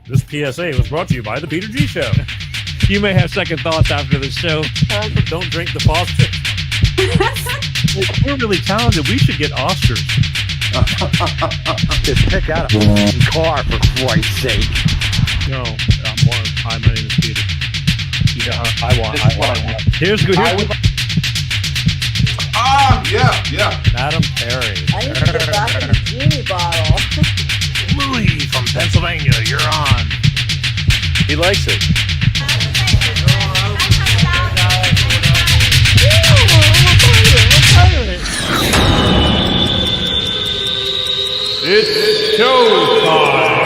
This PSA was brought to you by the Peter G Show. You may have second thoughts after the show. Don't drink the faucet. We're really talented. We should get Oscars. Just pick out a car, for Christ's sake. No, hi, my name is Peter. Yeah, I want. Here's good. Yeah. Madam Perry. I need to get back in the genie bottle. Louis from Pennsylvania, you're on. He likes it. It's showtime.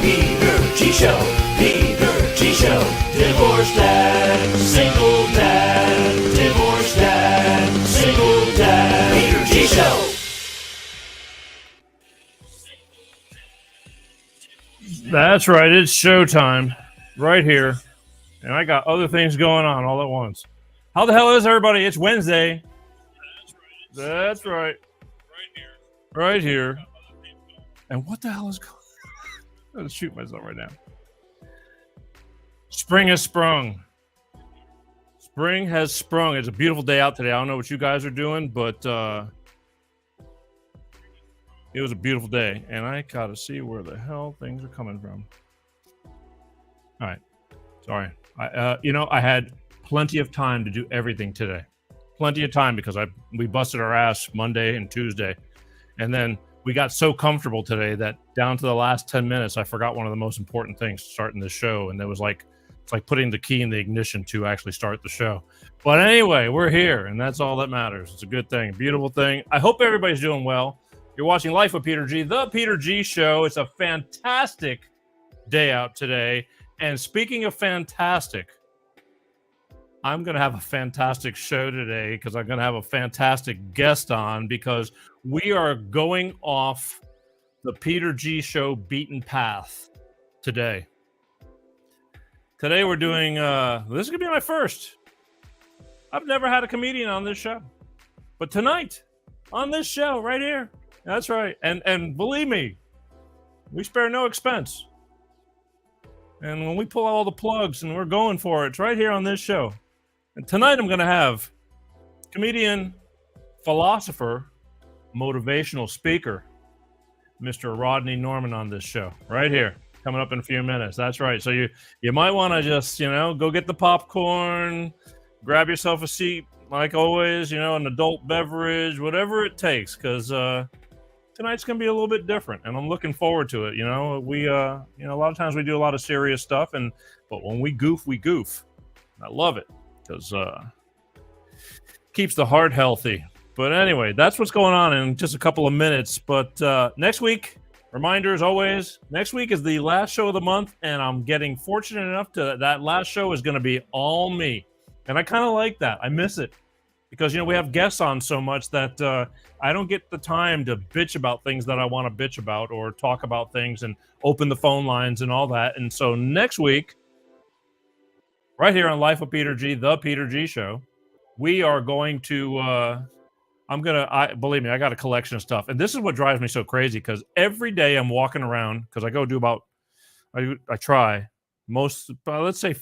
Peter G Show, Peter G Show, divorce dad, single dad, divorce dad, single dad, Peter G Show. That's right. It's showtime right here. And I got other things going on all at once. How the hell is everybody? It's Wednesday. That's right. Right here. And what the hell is going on? I'm going to shoot myself right now. Spring has sprung. Spring has sprung. It's a beautiful day out today. I don't know what you guys are doing, but it was a beautiful day. And I got to see where the hell things are coming from. All right. Sorry. I had plenty of time to do everything today. Plenty of time because we busted our ass Monday and Tuesday. And then we got so comfortable today that down to the last 10 minutes, I forgot one of the most important things starting this show. And it was like, it's like putting the key in the ignition to actually start the show. But anyway, we're here and that's all that matters. It's a good thing, a beautiful thing. I hope everybody's doing well. You're watching Life with Peter G, the Peter G Show. It's a fantastic day out today. And speaking of fantastic, I'm going to have a fantastic show today because I'm going to have a fantastic guest on because we are going off the Peter G Show beaten path today. Today we're doing, this is going to be my first. I've never had a comedian on this show. But tonight, on this show right here, that's right. And believe me, we spare no expense. And when we pull all the plugs and we're going for it, it's right here on this show. And tonight I'm going to have comedian, philosopher, motivational speaker, Mr. Rodney Norman on this show. Right here, coming up in a few minutes. That's right. So you might want to just, go get the popcorn, grab yourself a seat, like always, an adult beverage, whatever it takes, because tonight's going to be a little bit different, and I'm looking forward to it. We, a lot of times we do a lot of serious stuff, but when we goof, we goof. I love it because keeps the heart healthy. But anyway, that's what's going on in just a couple of minutes. But next week, reminder as always, next week is the last show of the month, and I'm getting fortunate enough that last show is going to be all me, and I kind of like that. I miss it. Because, we have guests on so much that I don't get the time to bitch about things that I want to bitch about or talk about things and open the phone lines and all that. And so next week, right here on Life with Peter G, the Peter G Show, we are going to, believe me, I got a collection of stuff. And this is what drives me so crazy because every day I'm walking around because I go do I try most, let's say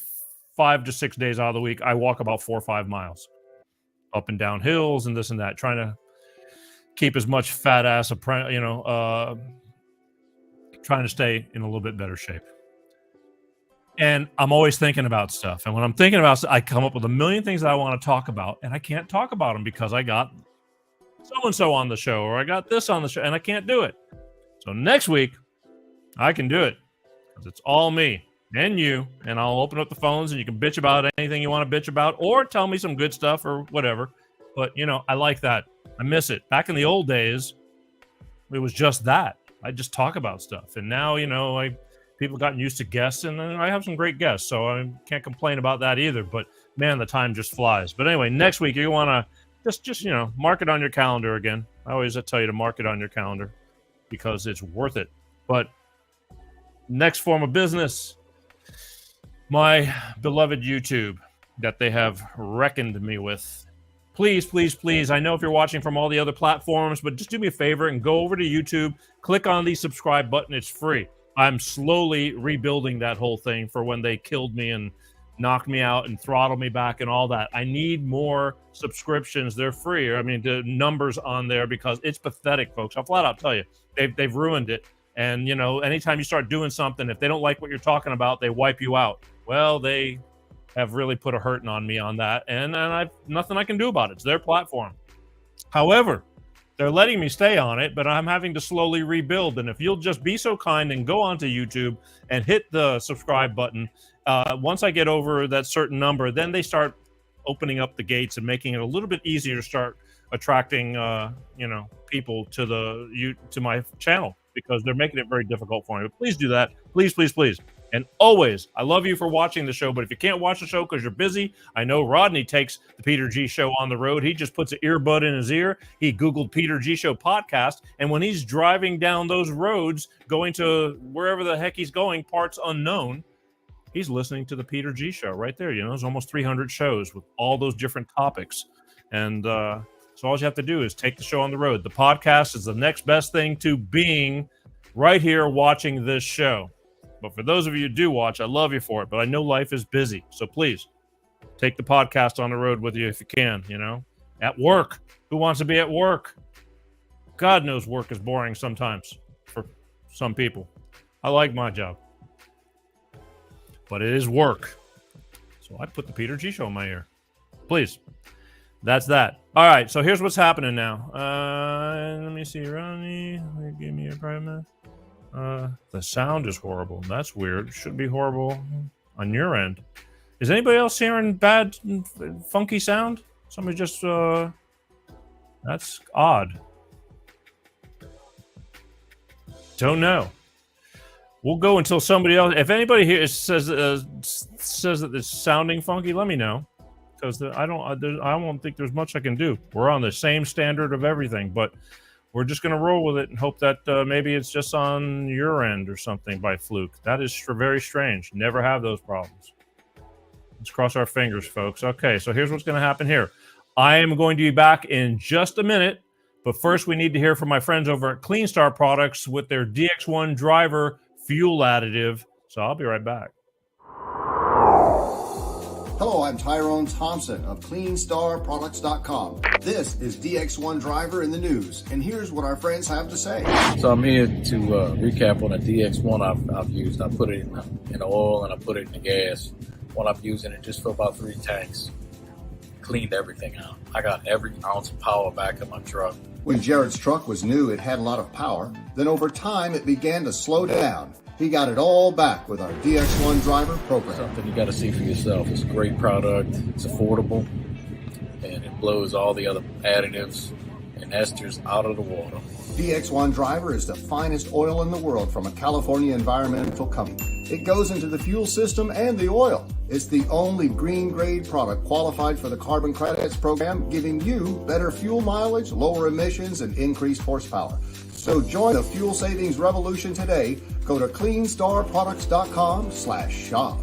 5 to 6 days out of the week, I walk about 4 or 5 miles. Up and down hills and this and that, trying to keep as much fat ass, trying to stay in a little bit better shape. And I'm always thinking about stuff. And when I'm thinking about stuff, I come up with a million things that I want to talk about, and I can't talk about them because I got so-and-so on the show, or I got this on the show, and I can't do it. So next week, I can do it because it's all me and you, and I'll open up the phones and you can bitch about anything you want to bitch about or tell me some good stuff or whatever. But, I like that. I miss it. Back in the old days, it was just that. I just talk about stuff. And now, people gotten used to guests, and I have some great guests, so I can't complain about that either. But, man, the time just flies. But anyway, next week, you want to just mark it on your calendar again. I always tell you to mark it on your calendar because it's worth it. But next form of business, my beloved YouTube that they have reckoned me with please, please, please. I know if you're watching from all the other platforms, but just do me a favor and go over to YouTube, click on the subscribe button. It's free. I'm slowly rebuilding that whole thing for when they killed me and knocked me out and throttled me back and all that. I need more subscriptions. They're free. I mean, the numbers on there, because it's pathetic, folks. I'll flat out tell you, they've ruined it. And, you know, anytime you start doing something, if they don't like what you're talking about, they wipe you out. Well, they have really put a hurting on me on that. And I've nothing I can do about it. It's their platform. However, they're letting me stay on it, but I'm having to slowly rebuild. And if you'll just be so kind and go onto YouTube and hit the subscribe button, once I get over that certain number, then they start opening up the gates and making it a little bit easier to start attracting, people to my channel, because they're making it very difficult for me. But please do that. Please, please, please. And always, I love you for watching the show, but if you can't watch the show because you're busy, I know Rodney takes the Peter G Show on the road. He just puts an earbud in his ear. He Googled Peter G Show podcast, and when he's driving down those roads, going to wherever the heck he's going, parts unknown, he's listening to the Peter G Show right there. You know, there's almost 300 shows with all those different topics. And so all you have to do is take the show on the road. The podcast is the next best thing to being right here watching this show. But for those of you who do watch, I love you for it. But I know life is busy. So please take the podcast on the road with you if you can, you know. At work. Who wants to be at work? God knows work is boring sometimes for some people. I like my job. But it is work. So I put the Peter G Show in my ear. Please. That's that. All right. So here's what's happening now. Let me see. Ronnie, give me a private. The sound is horrible. That's weird. It should be horrible on your end. Is anybody else hearing bad, funky sound? Somebody just, that's odd. Don't know. We'll go until somebody else. If anybody here says that it's sounding funky, let me know, because I won't think there's much I can do. We're on the same standard of everything, but we're just going to roll with it and hope that maybe it's just on your end or something by fluke. That is very strange. Never have those problems. Let's cross our fingers, folks. Okay, so here's what's going to happen here. I am going to be back in just a minute, but first we need to hear from my friends over at Clean Star Products with their DX1 driver fuel additive. So I'll be right back. Hello, I'm Tyrone Thompson of CleanStarProducts.com. This is DX1 Driver in the news, and here's what our friends have to say. So I'm here to recap on the DX1 I've used. I put it in the oil and I put it in the gas. While I'm using it just for about 3 tanks. Cleaned everything out. I got every ounce of power back in my truck. When Jared's truck was new, it had a lot of power. Then over time, it began to slow down. He got it all back with our DX1 Driver program. Something you got to see for yourself. It's a great product. It's affordable. And it blows all the other additives and esters out of the water. DX1 Driver is the finest oil in the world from a California environmental company. It goes into the fuel system and the oil. It's the only green grade product qualified for the carbon credits program, giving you better fuel mileage, lower emissions, and increased horsepower. So join the fuel savings revolution today. Go to CleanStarProducts.com/shop.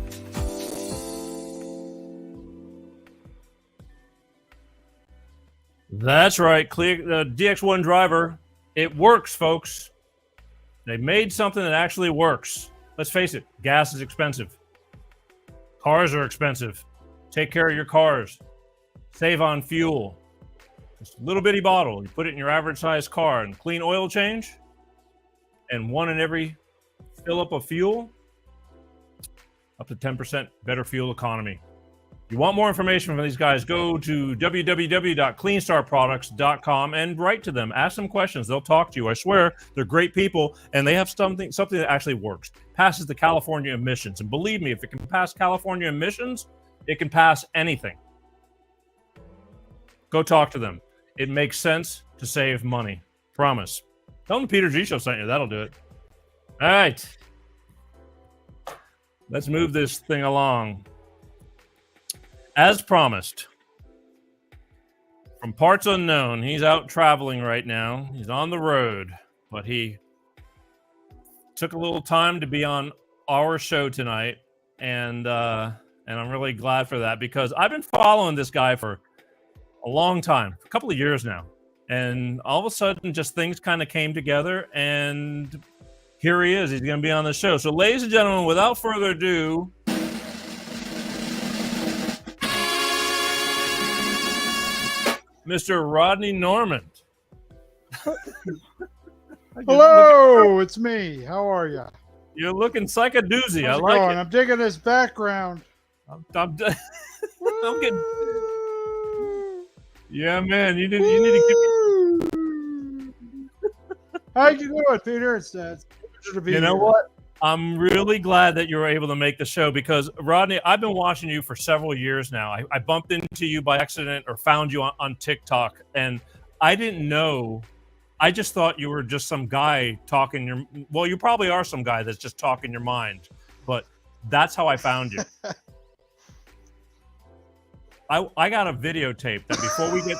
That's right. DX1 driver. It works, folks. They made something that actually works. Let's face it, gas is expensive. Cars are expensive. Take care of your cars. Save on fuel. Just a little bitty bottle. You put it in your average size car, and clean oil change, and one in every fill up of fuel, up to 10% better fuel economy. If you want more information from these guys, go to www.cleanstarproducts.com and write to them. Ask them questions. They'll talk to you. I swear, they're great people, and they have something that actually works. Passes the California emissions. And believe me, if it can pass California emissions, it can pass anything. Go talk to them. It makes sense to save money. Promise. Tell them the Peter G Show sent you. That'll do it. All right. Let's move this thing along. As promised, from parts unknown, he's out traveling right now. He's on the road, but he took a little time to be on our show tonight, and I'm really glad for that, because I've been following this guy for a long time, a couple of years now. And all of a sudden, just things kind of came together, and here he is. He's going to be on the show. So, ladies and gentlemen, without further ado, Mr. Rodney Norman. Hello, it's me. How are you? You're looking like a doozy. How's I it like going? it. I'm digging this background. I'm getting. Yeah, man. You need to give me. How you doing, Peter? It's pleasure to be You know here. what? I'm really glad that you were able to make the show because, Rodney, I've been watching you for several years now. I bumped into you by accident or found you on TikTok, and I didn't know. I just thought you were just some guy talking well, you probably are some guy that's just talking your mind, but that's how I found you. I got a videotape that before we get...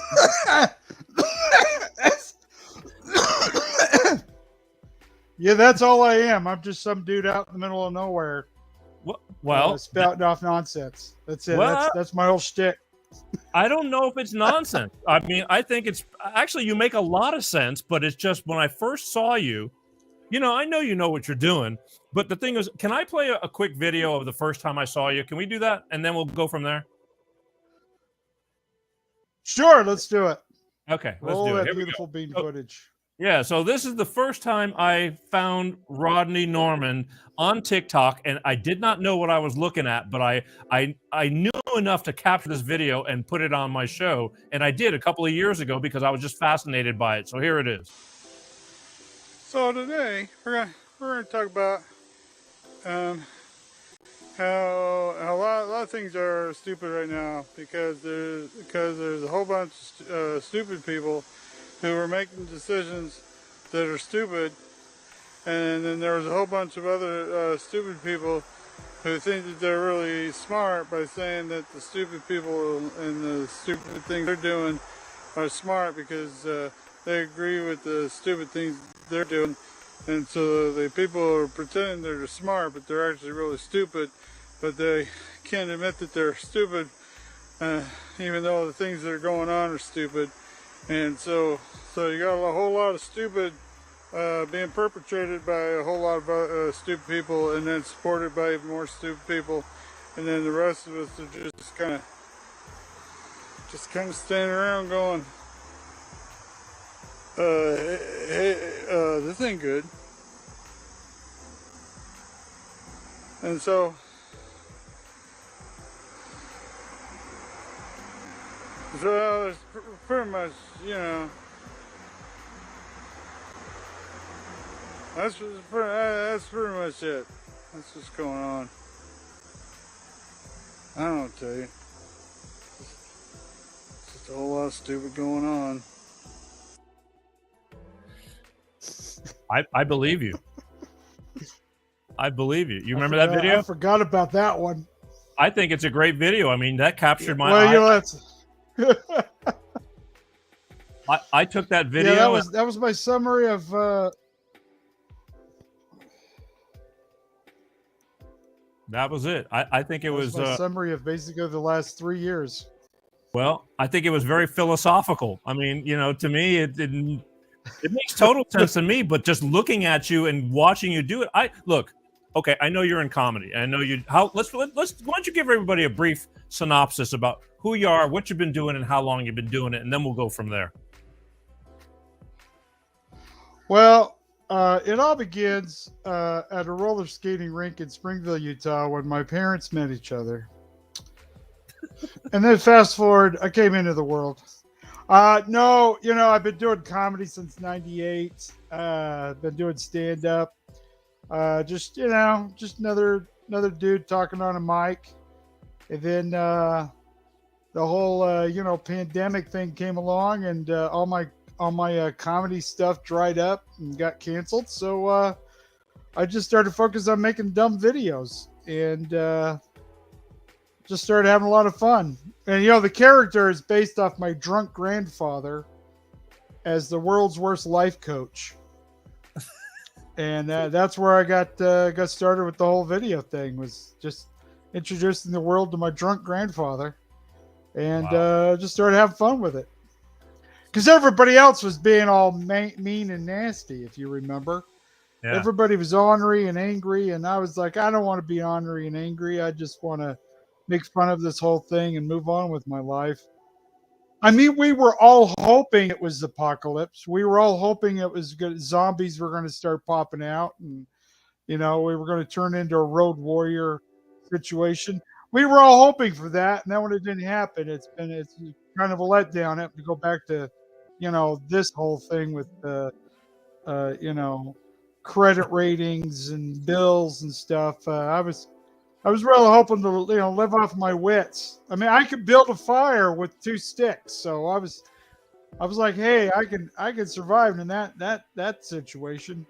Yeah, that's all I am. I'm just some dude out in the middle of nowhere. Well, spouting off nonsense. That's it. Well, That's my whole shtick. I don't know if it's nonsense. I mean, I think it's actually you make a lot of sense, but it's just when I first saw you, I know you know what you're doing, but the thing is, can I play a quick video of the first time I saw you? Can we do that? And then we'll go from there. Sure, let's do it. Okay, let's Roll do it. that Here we beautiful go. bean footage. Yeah, so this is the first time I found Rodney Norman on TikTok, and I did not know what I was looking at, but I knew enough to capture this video and put it on my show, and I did a couple of years ago because I was just fascinated by it. So here it is. So today we're gonna talk about how a lot of things are stupid right now because there's a whole bunch of stupid people who are making decisions that are stupid, and then there's a whole bunch of other stupid people who think that they're really smart by saying that the stupid people and the stupid things they're doing are smart because they agree with the stupid things they're doing. And so the people are pretending they're smart, but they're actually really stupid, but they can't admit that they're stupid, even though the things that are going on are stupid. And so you got a whole lot of stupid being perpetrated by a whole lot of stupid people, and then supported by even more stupid people, and then the rest of us are just kind of standing around going, this ain't good. And so it's pretty much, that's pretty much it. That's what's going on. I don't know what to tell you. It's just a whole lot of stupid going on. I believe you. I believe you. You remember that video? I forgot about that one. I think it's a great video. I mean, that captured my Well, I took that video. Yeah, that was my summary of. That was it. I think it was my summary of basically the last 3 years. Well, I think it was very philosophical. I mean, to me, it makes total sense to me. But just looking at you and watching you do it, okay, I know you're in comedy. I know you. Let's. Why don't you give everybody a brief synopsis about who you are, what you've been doing, and how long you've been doing it, and then we'll go from there. Well, it all begins at a roller skating rink in Springville, Utah, when my parents met each other. And then fast forward, I came into the world. No, I've been doing comedy since '98. Been doing stand-up. Just another dude talking on a mic. And then the whole pandemic thing came along, and all my comedy stuff dried up and got canceled. So I just started focusing on making dumb videos, and just started having a lot of fun. And the character is based off my drunk grandfather as the world's worst life coach. And that's where I got started with the whole video thing, was just introducing the world to my drunk grandfather. and just started having fun with it. Because everybody else was being all mean and nasty, if you remember. Yeah. Everybody was ornery and angry, and I was like, I don't want to be ornery and angry. I just want to make fun of this whole thing and move on with my life. I mean, we were all hoping it was apocalypse. We were all hoping it was good. Zombies were going to start popping out, and we were going to turn into a road warrior situation. We were all hoping for that, and then when it didn't happen, it's kind of a letdown. I have to go back to, this whole thing with credit ratings and bills and stuff. I was really hoping to live off my wits. I mean, I could build a fire with 2 sticks, so I was like, hey, I can survive in that situation.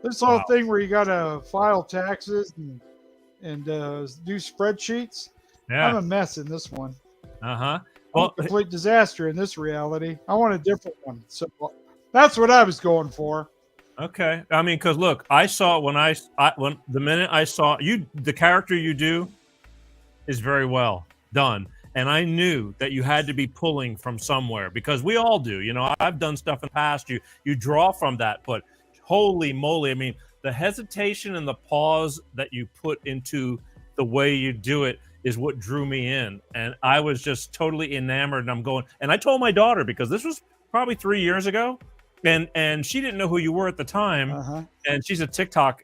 This whole thing where you gotta file taxes and do spreadsheets. Yeah. I'm a mess in this one. Well, I'm a complete disaster in this reality. I want a different one. So that's what I was going for. Okay. I mean, because look, I saw when the minute I saw you, the character you do is very well done. And I knew that you had to be pulling from somewhere, because we all do. I've done stuff in the past. You draw from that, but holy moly. I mean, the hesitation and the pause that you put into the way you do it is what drew me in. And I was just totally enamored, and I'm going, and I told my daughter, because this was probably 3 years ago. And she didn't know who you were at the time, and she's a TikTok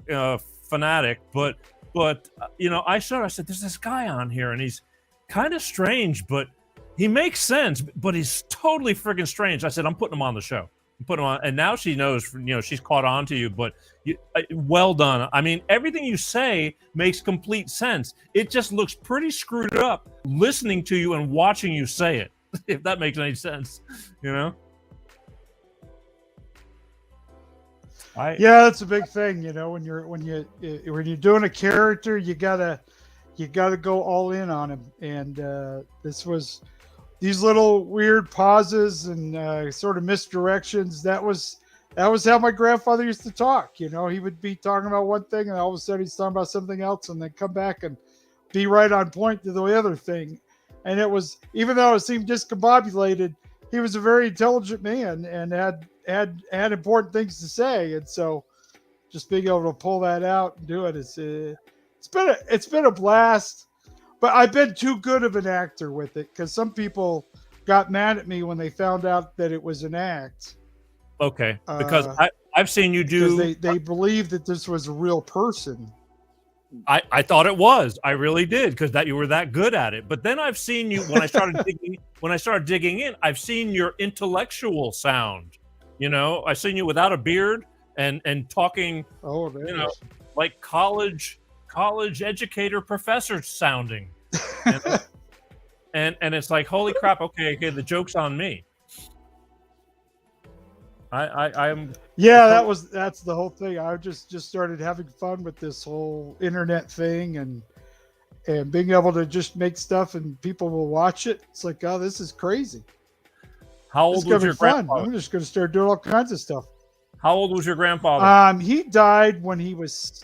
fanatic. But I said, there's this guy on here, and he's kind of strange, but he makes sense. But he's totally friggin' strange. I said, I'm putting him on the show. I'm putting him on, and now she knows. She's caught on to you. But well done. I mean, everything you say makes complete sense. It just looks pretty screwed up listening to you and watching you say it. If that makes any sense, Yeah, that's a big thing. When you're doing a character, you gotta go all in on him. And this was these little weird pauses and sort of misdirections. That was how my grandfather used to talk. He would be talking about one thing, and all of a sudden he's talking about something else, and then come back and be right on point to the other thing. And it was, even though it seemed discombobulated, he was a very intelligent man and had important things to say. And so just being able to pull that out and do it is it's been a blast. But I've been too good of an actor with it, because some people got mad at me when they found out that it was an act. Okay, because I've seen you do. They believed that this was a real person. I thought it was. I really did, because that you were that good at it. But then I've seen you when I started digging in. I've seen your intellectual sound. I've seen you without a beard and talking. Oh, like college educator professor sounding. And it's like, holy crap! Okay, the joke's on me. I'm. Yeah, that's the whole thing. I just started having fun with this whole internet thing and being able to just make stuff and people will watch it. It's like, oh, this is crazy. How old was your grandfather? I'm just going to start doing all kinds of stuff. How old was your grandfather? He died when he was.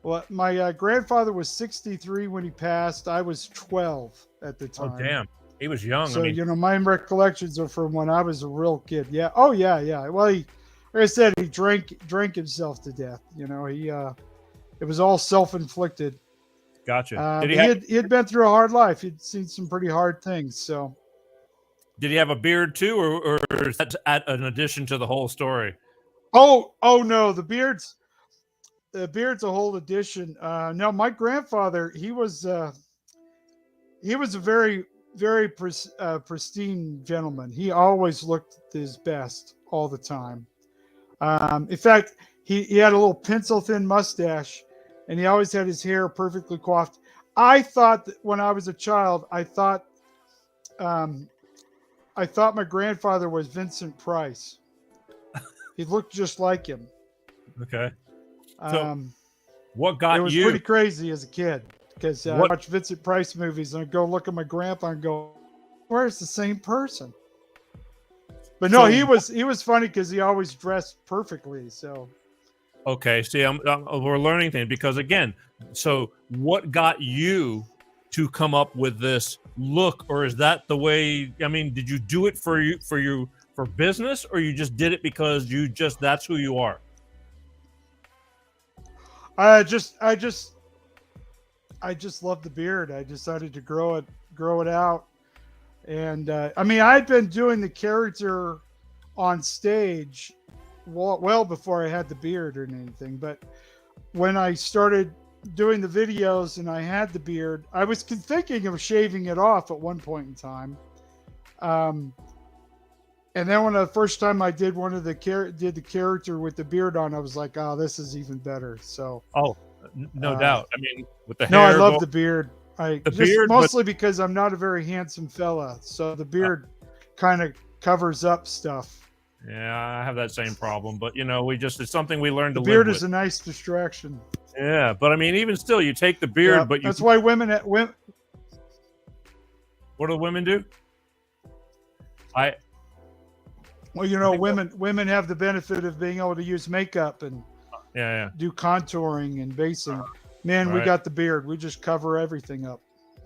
Well, my grandfather was 63 when he passed. I was 12 at the time. Oh, damn. He was young. So, my recollections are from when I was a real kid. Yeah. Oh, yeah. Well, like I said, he drank himself to death. It was all self-inflicted. Gotcha. He had been through a hard life. He'd seen some pretty hard things. So, did he have a beard too, or is that an addition to the whole story? Oh no, the beard's a whole addition. No, my grandfather, he was a very, very pristine gentleman. He always looked his best all the time. In fact, he had a little pencil-thin mustache, and he always had his hair perfectly coiffed. I thought that when I was a child, I thought my grandfather was Vincent Price. He looked just like him. Okay. So, what got you? It was pretty crazy as a kid, because I watched Vincent Price movies and I'd go look at my grandpa and go, "Where's the same person?" But no, he was funny because he always dressed perfectly. So. Okay. See, we're learning things, because again, so what got you to come up with this look, or is that the way? I mean, did you do it for business, or you just did it because that's who you are? I just love the beard. I decided to grow it out. And I mean, I'd been doing the character on stage well before I had the beard or anything. But when I started doing the videos and I had the beard, I was thinking of shaving it off at one point in time. And then when the first time I did the character with the beard on, I was like, oh, this is even better. So no doubt. I mean, with the hair. No, I love the beard. Beard, mostly because I'm not a very handsome fella, so the beard kind of covers up stuff. Yeah, I have that same problem, but it's something we learned to live with. The beard is a nice distraction. Yeah, but I mean, even still, you take the beard, but that's why women. What do the women do? Women have the benefit of being able to use makeup and do contouring and basing. Man, we got the beard. We just cover everything up.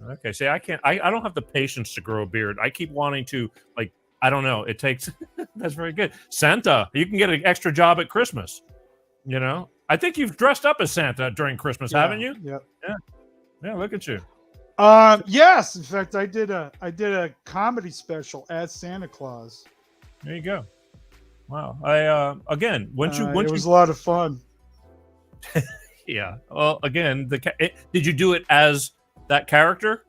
Okay. See, I can't. I don't have the patience to grow a beard. I keep wanting to, like, I don't know. It takes. That's very good. Santa, you can get an extra job at Christmas. I think you've dressed up as Santa during Christmas, haven't you? Yep. Yeah. Look at you. Yes. In fact, I did a comedy special as Santa Claus. There you go. Wow. It was a lot of fun. Yeah. Well, again, did you do it as that character?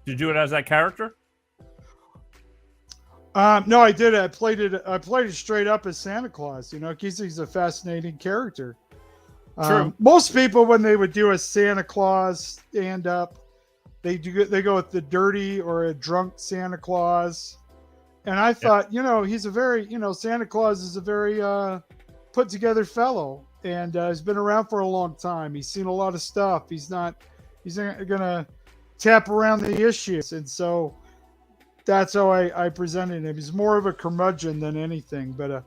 Did you do it as that character? No, I did. I played it straight up as Santa Claus. Because he's a fascinating character. True. Most people, when they would do a Santa Claus stand up, they go with the dirty or a drunk Santa Claus. And I thought, he's a very, Santa Claus is a very put together fellow, and he's been around for a long time. He's seen a lot of stuff. He's not gonna tap around the issues, and so that's how I presented him. He's more of a curmudgeon than anything, but a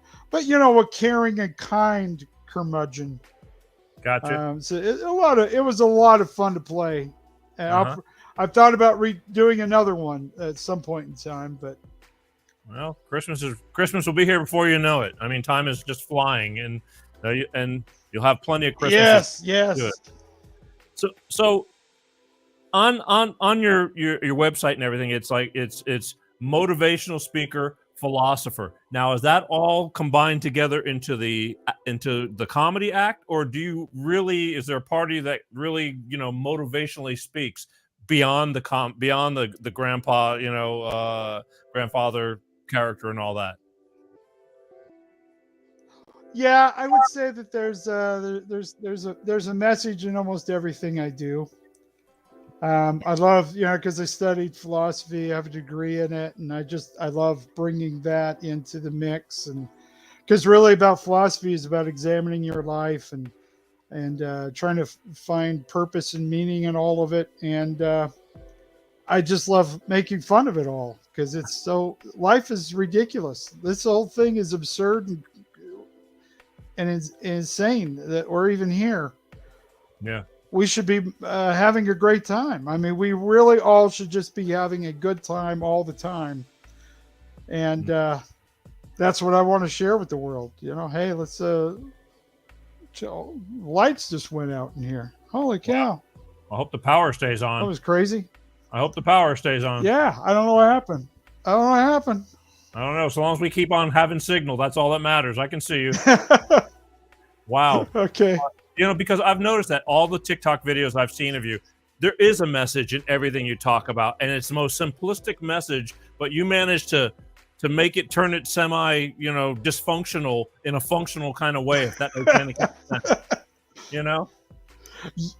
caring and kind curmudgeon. Gotcha. So it was a lot of fun to play. And I've thought about doing another one at some point in time, but. Well, Christmas will be here before you know it. I mean, time is just flying, and you'll have plenty of Christmas. Yes. So on your website and everything, it's like it's motivational speaker, philosopher. Now, is that all combined together into the comedy act, or is there a party that really motivationally speaks beyond the grandpa, grandfather character and all that? Yeah, I would say that there's a message in almost everything I do. I love, because I studied philosophy, I have a degree in it, and I love bringing that into the mix, and because really about philosophy is about examining your life and trying to find purpose and meaning in all of it, and I just love making fun of it all because life is ridiculous. This whole thing is absurd and insane that we're even here. Yeah. We should be having a great time. I mean, we really all should just be having a good time all the time. And that's what I want to share with the world. Hey, let's lights just went out in here. Holy cow. I hope the power stays on. That was crazy. I hope the power stays on. Yeah, I don't know what happened. I don't know. So long as we keep on having signal, that's all that matters. I can see you. Wow. Okay. Because I've noticed that all the TikTok videos I've seen of you, there is a message in everything you talk about, and it's the most simplistic message, but you manage to make it turn it semi, dysfunctional in a functional kind of way, if that makes any sense.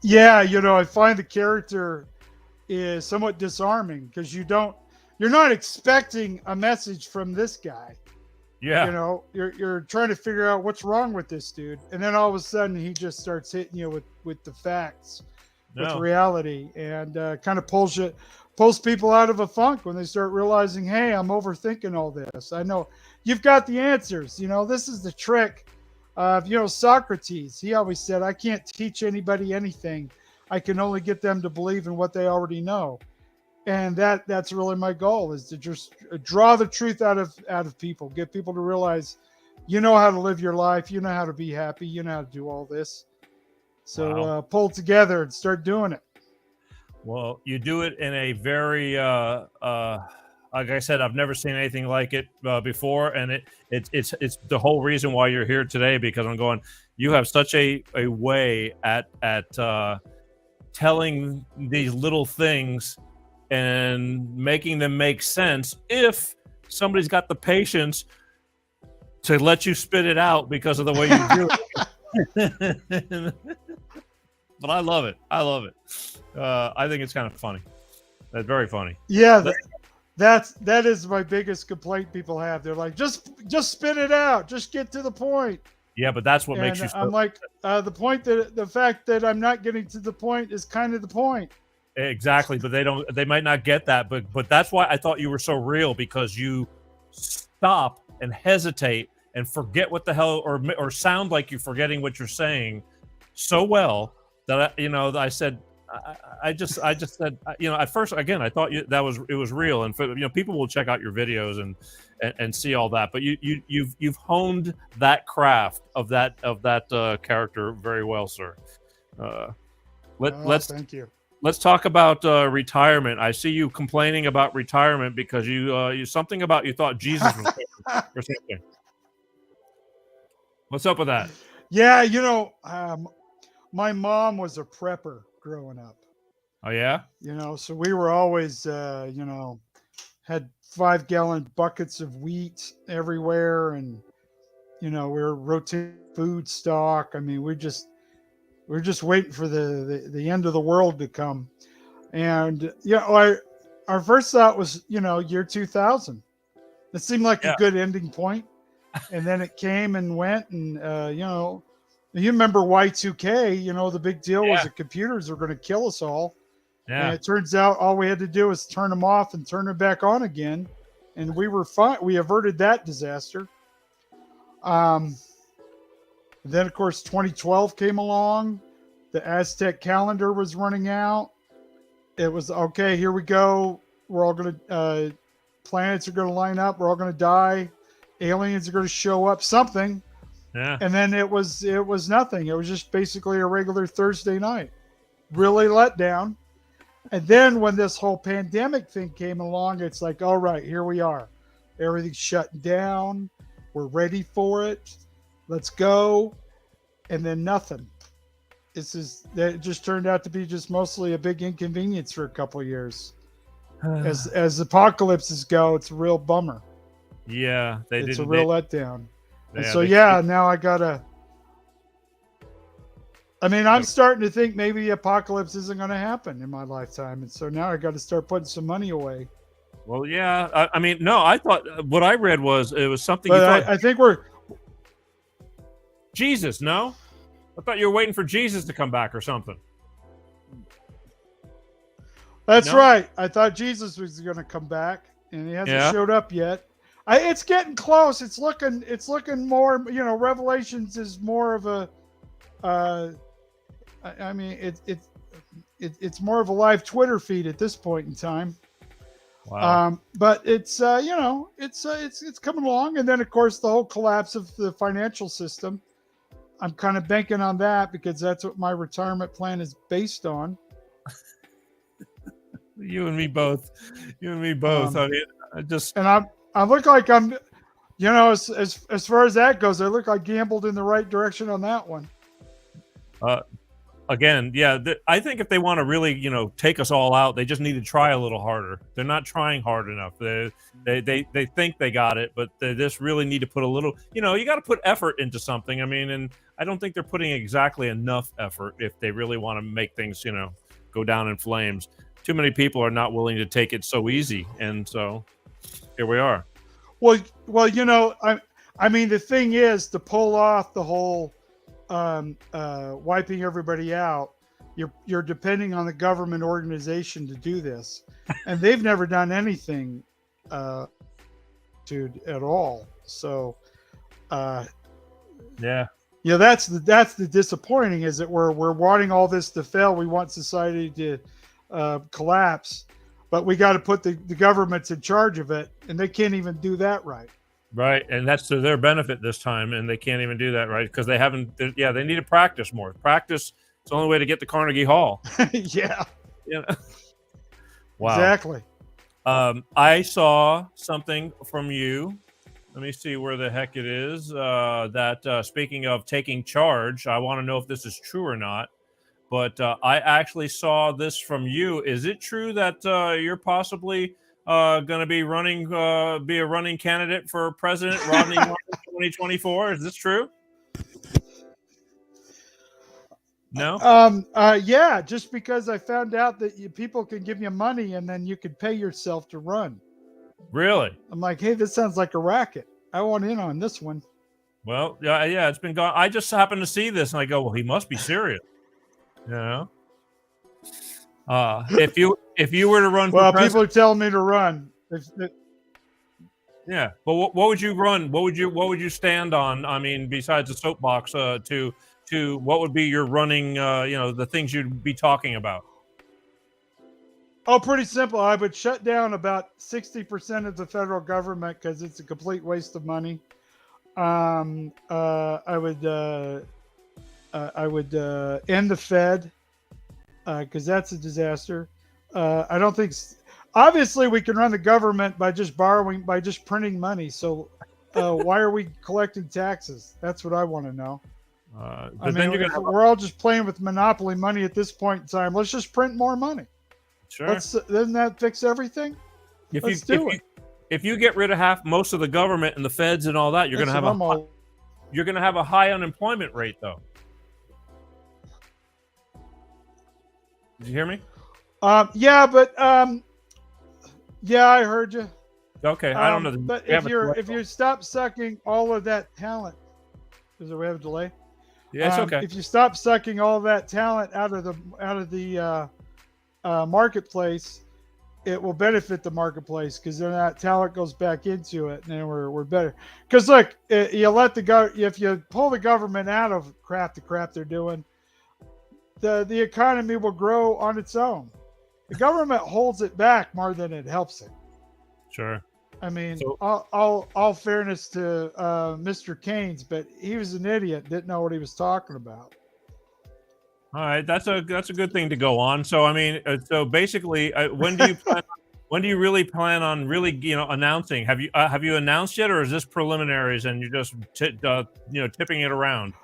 Yeah, I find the character is somewhat disarming because you're not expecting a message from this guy. Yeah. You're trying to figure out what's wrong with this dude. And then all of a sudden he just starts hitting you with the facts, with reality, and kind of pulls people out of a funk when they start realizing, hey, I'm overthinking all this. I know you've got the answers. This is the trick of, Socrates. He always said, I can't teach anybody anything, I can only get them to believe in what they already know. And that's really my goal, is to just draw the truth out of people, get people to realize, you know how to live your life, you know how to be happy, you know how to do all this. So Wow. pull it together and start doing it. Well, you do it in a very, like I said, I've never seen anything like it before, and it's the whole reason why you're here today, because I'm going. You have such a way at telling these little things and making them make sense if somebody's got the patience to let you spit it out because of the way you do it. But I love it. I love it. I think it's kind of funny. That's very funny. Yeah, that is my biggest complaint people have. They're like, just spit it out, just get to the point. Yeah, but that's what makes you. I'm like, the fact that I'm not getting to the point is kind of the point. Exactly, but they might not get that, but that's why I thought you were so real, because you stop and hesitate and forget what the hell, or sound like you're forgetting what you're saying so well that I said, I just said, at first, again, I thought it was real, and people will check out your videos and see all that, but you've honed that craft of that character very well, sir. Thank you. Let's talk about retirement. I see you complaining about retirement because you something about you thought Jesus was or something. What's up with that? Yeah, my mom was a prepper growing up. Oh yeah? So we were always had 5-gallon buckets of wheat everywhere, and we were rotating food stock. I mean, we're just waiting for the end of the world to come. And our first thought was year 2000. It seemed like a good ending point. And then it came and went, and you remember Y2K, the big deal was the computers were going to kill us all. Yeah. And it turns out all we had to do was turn them off and turn them back on again, and we were fine. We averted that disaster. Then, of course, 2012 came along. The Aztec calendar was running out. It was, okay, here we go. We're all going to, planets are going to line up. We're all going to die. Aliens are going to show up, something. Yeah. And then it was nothing. It was just basically a regular Thursday night. Really let down. And then when this whole pandemic thing came along, it's like, all right, here we are. Everything's shutting down. We're ready for it. Let's go. And then nothing. It just turned out to be just mostly a big inconvenience for a couple of years. As apocalypses go, it's a real bummer. Yeah, it's a real letdown. And so now I gotta. I mean, I'm starting to think maybe the apocalypse isn't going to happen in my lifetime, and so now I got to start putting some money away. Well, yeah. I mean, no. I thought what I read was it was something. But I think we're Jesus. No, I thought you were waiting for Jesus to come back or something. That's right. I thought Jesus was going to come back, and he hasn't showed up yet. It's getting close. It's looking more. Revelations is more of a. I mean, it's more of a live Twitter feed at this point in time. Wow. But it's it's coming along, and then of course the whole collapse of the financial system. I'm kind of banking on that because that's what my retirement plan is based on. You and me both. I mean, I look like I'm, as far as that goes, I look like I gambled in the right direction on that one. Again, I think if they want to really, take us all out, they just need to try a little harder. They're not trying hard enough. They think they got it, but they just really need to put a little, you got to put effort into something. I mean, and I don't think they're putting exactly enough effort if they really want to make things, go down in flames. Too many people are not willing to take it so easy, and so here we are. Well, I mean, the thing is to pull off the whole wiping everybody out. You're depending on the government organization to do this, and they've never done anything at all. So, yeah. that's the disappointing, is that we're wanting all this to fail. We want society to collapse, but we got to put the governments in charge of it, and they can't even do that right. Right, and that's to their benefit this time, and they can't even do that right because they haven't. Yeah, they need to practice more. Practice is the only way to get to Carnegie Hall. Yeah. Yeah. Wow. Exactly. I saw something from you. Let me see where the heck it is. That speaking of taking charge, I want to know if this is true or not. But I actually saw this from you. Is it true that you're possibly going to be be a running candidate for President Rodney Norman 2024? Is this true? No. Yeah, just because I found out that people can give you money and then you could pay yourself to run. Really? I'm like, hey, this sounds like a racket. I want in on this one. Well, yeah, it's been gone. I just happened to see this, and I go, well, he must be serious. You know. If you were to run, well, for president, people are telling me to run. Yeah, but what would you run? What would you stand on? I mean, besides the soapbox, to what would be your running? The things you'd be talking about. Oh, pretty simple. I would shut down about 60% of the federal government because it's a complete waste of money. I would end the Fed because that's a disaster. I don't think. Obviously, we can run the government by just printing money. So why are we collecting taxes? That's what I want to know. We're all just playing with monopoly money at this point in time. Let's just print more money. Sure. Doesn't that fix everything? Let's do it. If you get rid of most of the government and the feds and all that, you're going to have a high unemployment rate, though. Did you hear me? Yeah, but yeah, I heard you. Okay, I don't know. But if you stop sucking all of that talent, we have a delay? Yeah, it's okay. If you stop sucking all of that talent out of the marketplace, it will benefit the marketplace because then that talent goes back into it, and then we're better. Because look, if you pull the government out of the crap they're doing, the economy will grow on its own. The government holds it back more than it helps it. Sure. I mean, all fairness to Mr. Keynes, but he was an idiot, didn't know what he was talking about. All right, that's a good thing to go on. So I mean, so basically, when do you really plan on announcing? Have you announced yet, or is this preliminaries and you're just tipping it around?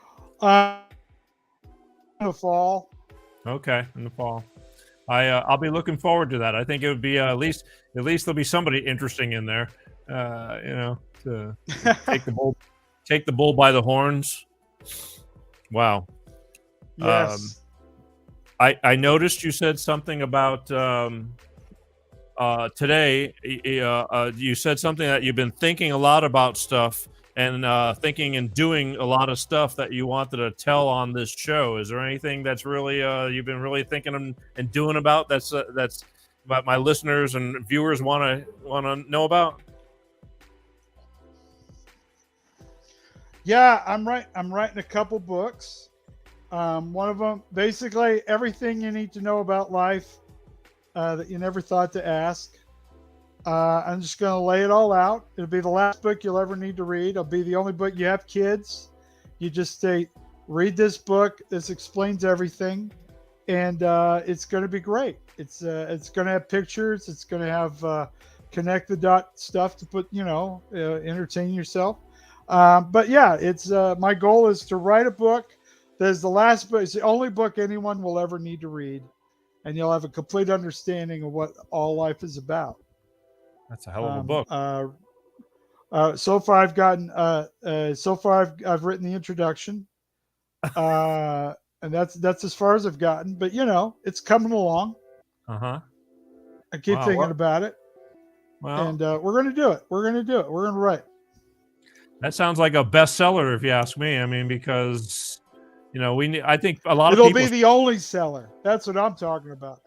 In the fall. Okay, in the fall. I'll be looking forward to that. I think it would be at least there'll be somebody interesting in there, to take the bull by the horns. Wow. Yes. I noticed you said something about today. You said something that you've been thinking a lot about stuff and thinking and doing a lot of stuff that you wanted to tell on this show. Is there anything that's really you've been really thinking and doing about that's about my listeners and viewers want to know about? Yeah, I'm writing a couple books. One of them, basically everything you need to know about life that you never thought to ask. I'm just going to lay it all out. It'll be the last book you'll ever need to read. It'll be the only book. You have kids, you just say, read this book. This explains everything, and it's going to be great. It's going to have pictures. It's going to have connect the dot stuff to put, entertain yourself. But yeah, it's my goal is to write a book. There's the last book. It's the only book anyone will ever need to read, and you'll have a complete understanding of what all life is about. That's a hell of a book. So far, I've gotten. I've written the introduction, and that's as far as I've gotten. But it's coming along. I keep thinking about it. Well, and we're going to do it. We're going to write. That sounds like a bestseller, if you ask me. I mean, because I think a lot of people. It'll be the only seller. That's what I'm talking about.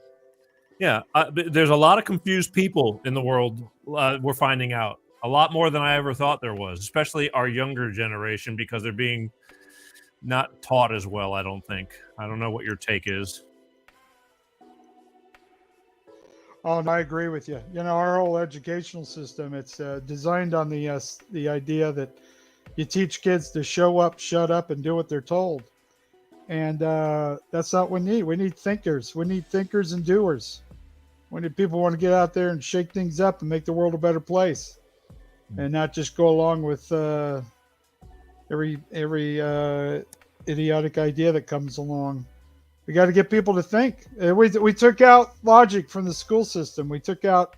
Yeah, there's a lot of confused people in the world. We're finding out a lot more than I ever thought there was, especially our younger generation, because they're being not taught as well. I don't think. I don't know what your take is. Oh, and I agree with you. You know, our whole educational system, it's designed on the idea that you teach kids to show up, shut up, and do what they're told. And that's not what we need. We need thinkers. We need thinkers and doers. We need people who want to get out there and shake things up and make the world a better place, and not just go along with every idiotic idea that comes along. We got to get people to think. We took out logic from the school system. We took out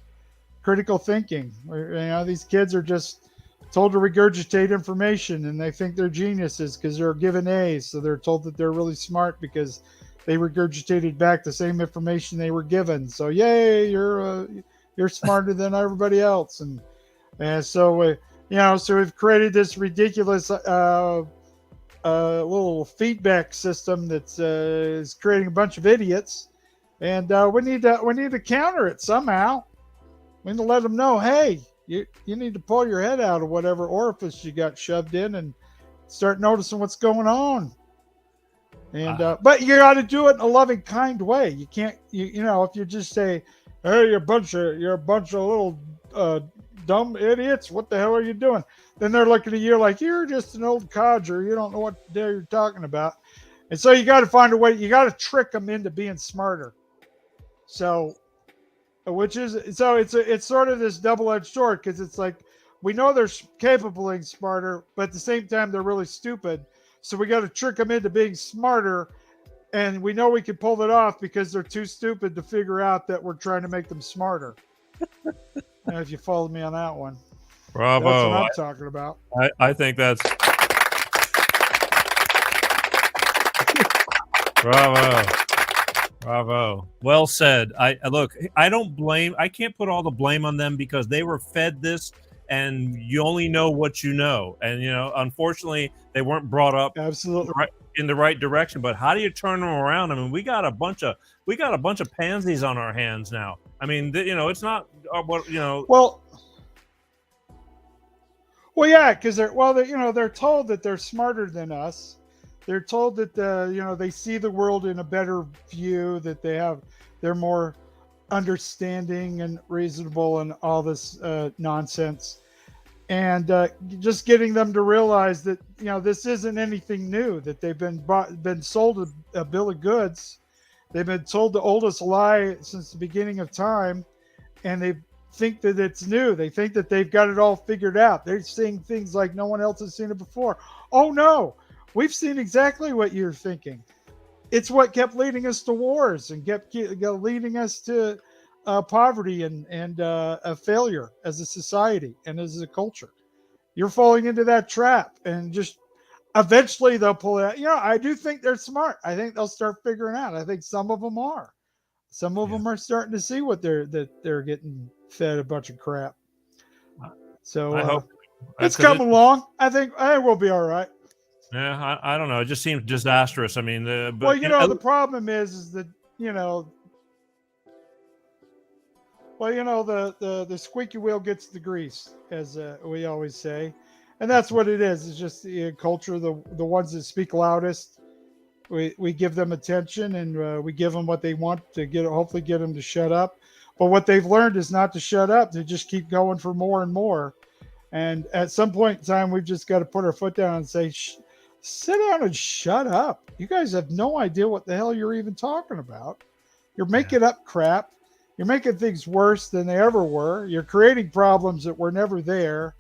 critical thinking. These kids are just told to regurgitate information, and they think they're geniuses because they're given A's. So they're told that they're really smart because they regurgitated back the same information they were given. So yay, you're smarter than everybody else. And so so we've created this ridiculous little feedback system that's is creating a bunch of idiots, and we need to counter it somehow. We need to let them know, hey, you need to pull your head out of whatever orifice you got shoved in and start noticing what's going on. And but you got to do it in a loving, kind way. You can't, if you just say, hey, you're a bunch of little dumb idiots, what the hell are you doing? Then they're looking at you like you're just an old codger. You don't know what the hell you're talking about. And so you got to find a way. You got to trick them into being smarter. So, it's sort of this double-edged sword, because it's like we know they're capable of being smarter, but at the same time they're really stupid. So we got to trick them into being smarter, and we know we can pull it off because they're too stupid to figure out that we're trying to make them smarter. And if you followed me on that one. Bravo. That's what I'm talking about. I think that's bravo. Well said. I can't put all the blame on them because they were fed this, and you only know what you know. And unfortunately, they weren't brought up absolutely in the right direction. But how do you turn them around? I mean, we got a bunch of pansies on our hands now. I mean, it's not what. Well, yeah, because they're told that they're smarter than us. They're told that they see the world in a better view, that they're more understanding and reasonable and all this nonsense. And just getting them to realize that this isn't anything new, that they've been sold a bill of goods. They've been told the oldest lie since the beginning of time, and they think that it's new. They think that they've got it all figured out. They're seeing things like no one else has seen it before. Oh no, we've seen exactly what you're thinking. It's what kept leading us to wars and kept leading us to poverty and a failure as a society and as a culture. You're falling into that trap, and just eventually they'll pull it out. I do think they're smart. I think they'll start figuring out. I think some of them are. Some of them are starting to see what they're getting fed a bunch of crap. So I hope it's coming along. I think we'll be all right. Yeah, I don't know. It just seems disastrous. I mean, the problem is that the squeaky wheel gets the grease, as we always say, and that's what it is. It's just the culture. The ones that speak loudest, we give them attention, and we give them what they want to hopefully get them to shut up. But what they've learned is not to shut up. To just keep going for more and more. And at some point in time, we've just got to put our foot down and say, sit down and shut up. You guys have no idea what the hell you're even talking about. You're making up crap. You're making things worse than they ever were. You're creating problems that were never there.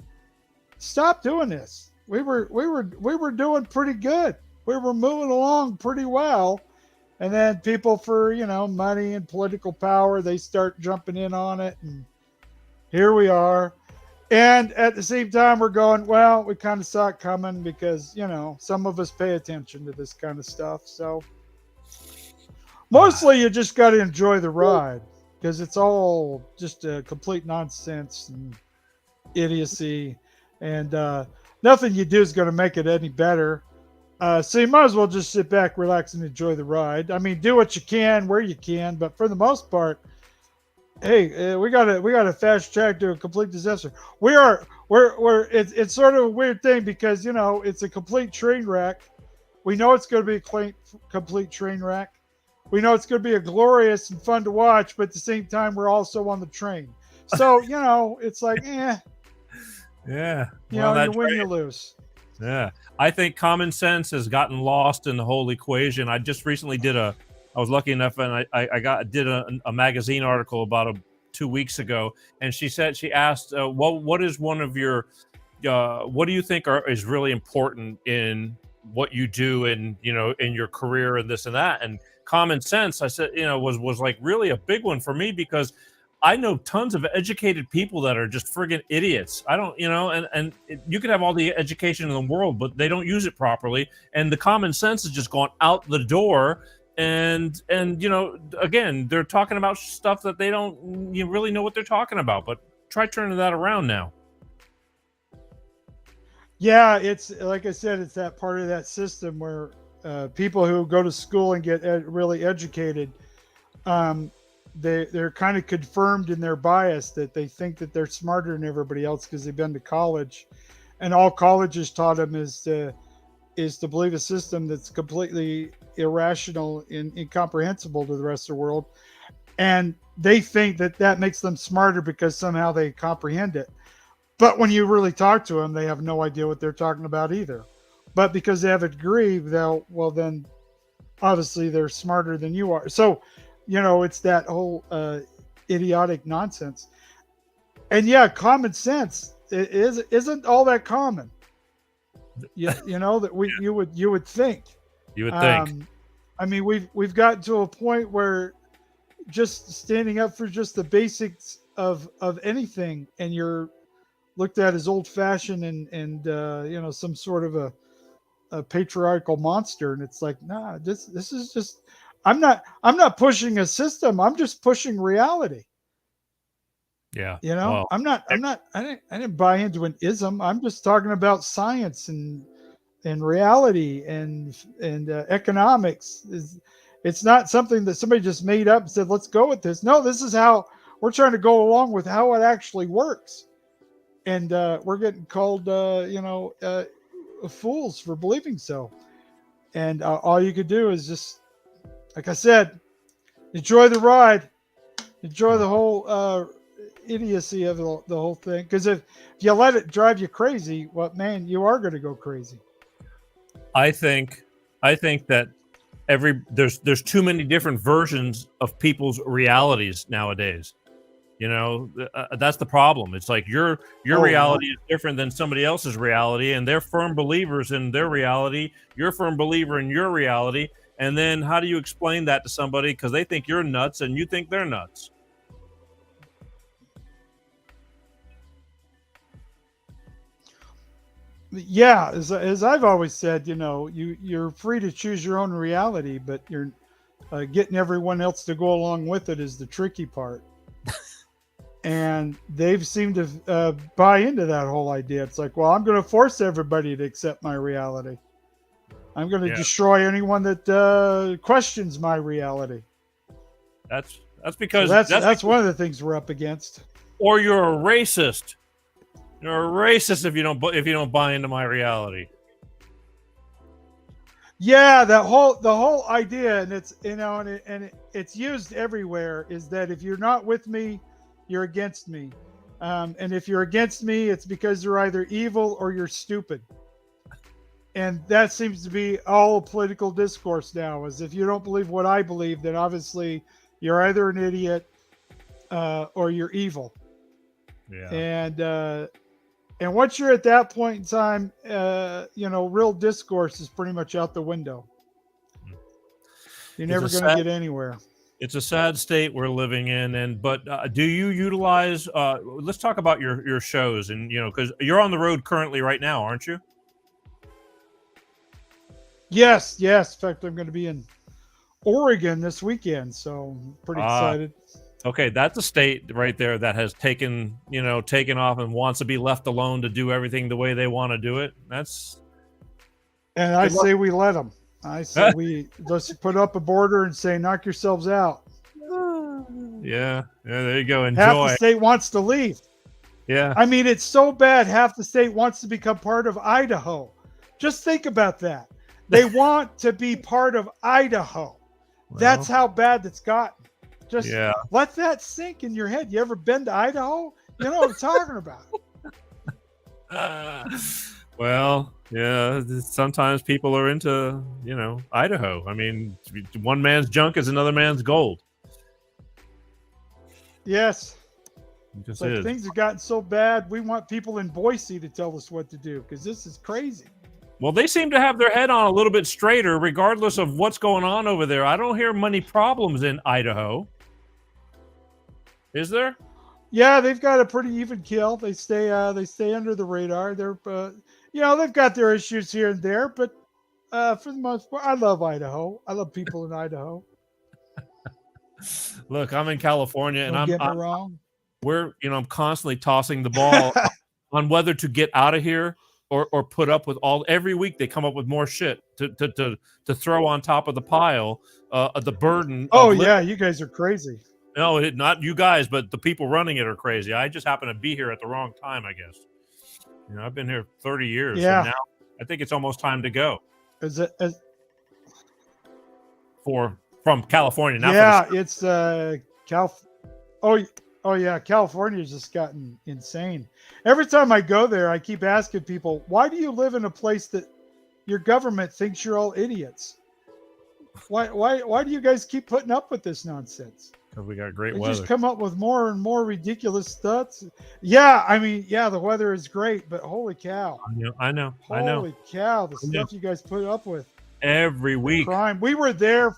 Stop doing this. We were doing pretty good. We were moving along pretty well. And then people for, money and political power, they start jumping in on it. And here we are. And at the same time, we're going, well, we kind of saw it coming because, some of us pay attention to this kind of stuff. So mostly you just got to enjoy the ride, because it's all just a complete nonsense and idiocy. And nothing you do is going to make it any better. So you might as well just sit back, relax, and enjoy the ride. I mean, do what you can where you can, but for the most part, hey, we got a fast track to a complete disaster. It's sort of a weird thing because it's a complete train wreck, We know it's going to be a complete train wreck. We know it's going to be a glorious and fun to watch, but at the same time, we're also on the train. So, it's like, Yeah. you win, you lose. Yeah. I think common sense has gotten lost in the whole equation. I just recently I was lucky enough, and I did a magazine article about 2 weeks ago, and she asked, what is one of your, what do you think is really important in what you do and, in your career and this and that? And common sense, I said, was like really a big one for me, because I know tons of educated people that are just friggin' idiots. I don't, and you could have all the education in the world, but they don't use it properly. And the common sense has just gone out the door. And again, they're talking about stuff that they don't really know what they're talking about. But try turning that around now. Yeah, it's like I said, it's that part of that system where people who go to school and get really educated, they're kind of confirmed in their bias that they think that they're smarter than everybody else because they've been to college, and all college has taught them is to believe a system that's completely irrational and incomprehensible to the rest of the world, and they think that makes them smarter because somehow they comprehend it. But when you really talk to them, they have no idea what they're talking about either. But because they have a degree, then obviously they're smarter than you are. So, it's that whole idiotic nonsense. And yeah, common sense isn't all that common. That you would think. You would think. I mean, we've gotten to a point where just standing up for just the basics of anything, and you're looked at as old-fashioned and some sort of a patriarchal monster. And it's like, nah, this is just, I'm not pushing a system. I'm just pushing reality. Yeah. Well, I didn't buy into an ism. I'm just talking about science and reality and economics. It's not something that somebody just made up and said, let's go with this. No, this is how we're trying to go along with how it actually works. And we're getting called, fools for believing so. And all you could do is just, like I said, enjoy the ride, enjoy the whole idiocy of the whole thing. Because if you let it drive you crazy, man, you are going to go crazy. I think that there's too many different versions of people's realities nowadays. That's the problem. It's like your reality is different than somebody else's reality, and they're firm believers in their reality. You're a firm believer in your reality. And then how do you explain that to somebody? Because they think you're nuts and you think they're nuts. Yeah, as I've always said, you're free to choose your own reality, but you're getting everyone else to go along with it is the tricky part. And they've seemed to buy into that whole idea. It's like, well, I'm going to force everybody to accept my reality. I'm going to destroy anyone that questions my reality. That's because that's one of the things we're up against. Or you're a racist. You're a racist if you don't buy into my reality. Yeah, the whole idea, and it's it's used everywhere, is that if you're not with me, you're against me. And if you're against me, it's because you're either evil or you're stupid. And that seems to be all political discourse now, is if you don't believe what I believe, then obviously you're either an idiot or you're evil. Yeah. And once you're at that point in time, real discourse is pretty much out the window. You're never going to get anywhere. It's a sad state we're living in, but do you utilize? Let's talk about your shows, and because you're on the road currently right now, aren't you? Yes. In fact, I'm going to be in Oregon this weekend, so I'm pretty excited. Okay, that's a state right there that has taken off and wants to be left alone to do everything the way they want to do it. And I say we let them. I say let's put up a border and say, knock yourselves out. Yeah, there you go. Enjoy. Half the state wants to leave. Yeah. I mean, it's so bad. Half the state wants to become part of Idaho. Just think about that. They want to be part of Idaho. That's how bad it's gotten. Just let that sink in your head. You ever been to Idaho? You know what I'm talking about. Well, yeah, sometimes people are into, Idaho. I mean, one man's junk is another man's gold. Yes. It just Like is. things have gotten so bad, we want people in Boise to tell us what to do because this is crazy. Well, they seem to have their head on a little bit straighter, regardless of what's going on over there. I don't hear many problems in Idaho. Is there? Yeah, they've got a pretty even kill. They stay under the radar. They're they've got their issues here and there, but for the most part, I love Idaho. I love people in Idaho. Look, I'm in California, and Don't get me wrong. I'm constantly tossing the ball on whether to get out of here or put up with every week they come up with more shit to throw on top of the pile, the burden. Oh yeah, you guys are crazy. No, not you guys, but the people running it are crazy. I just happen to be here at the wrong time, I guess. I've been here 30 years. Yeah. And now I think it's almost time to go. From California. Now yeah, it's Oh yeah, California's just gotten insane. Every time I go there, I keep asking people, why do you live in a place that your government thinks you're all idiots? Why do you guys keep putting up with this nonsense? Because we got great They weather. just come up with more and more ridiculous stuff. Yeah, I mean, yeah, the weather is great, but holy cow. I know. Holy cow, the stuff you guys put up with. Every week. Crime. We were there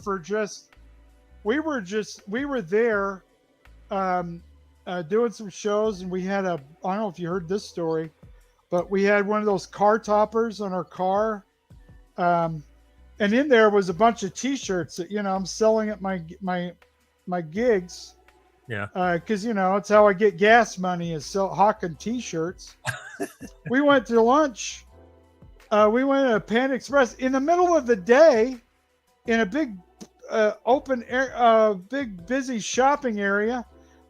doing some shows, and we had I don't know if you heard this story, but we had one of those car toppers on our car. And in there was a bunch of t-shirts that, I'm selling at my gigs. Yeah. Because, it's how I get gas money is hawking t-shirts. We went to lunch. We went to Panda Express in the middle of the day in a big open air, big busy shopping area.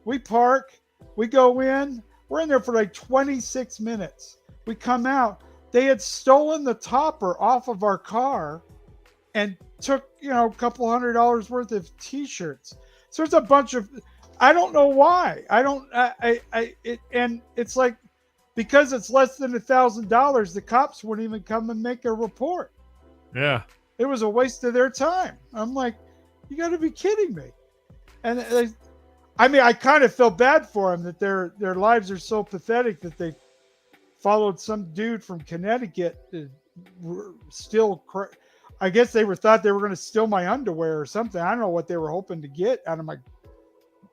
We park, we go in, we're in there for like 26 minutes. We come out, they had stolen the topper off of our car and took, a couple $100 worth of t-shirts. So there's a bunch of, I don't know why. And it's like, because it's less than $1,000, the cops wouldn't even come and make a report. Yeah. It was a waste of their time. I'm like, you got to be kidding me. And I kind of feel bad for them that their lives are so pathetic that they followed some dude from Connecticut to steal. I guess they thought they were going to steal my underwear or something. I don't know what they were hoping to get out of my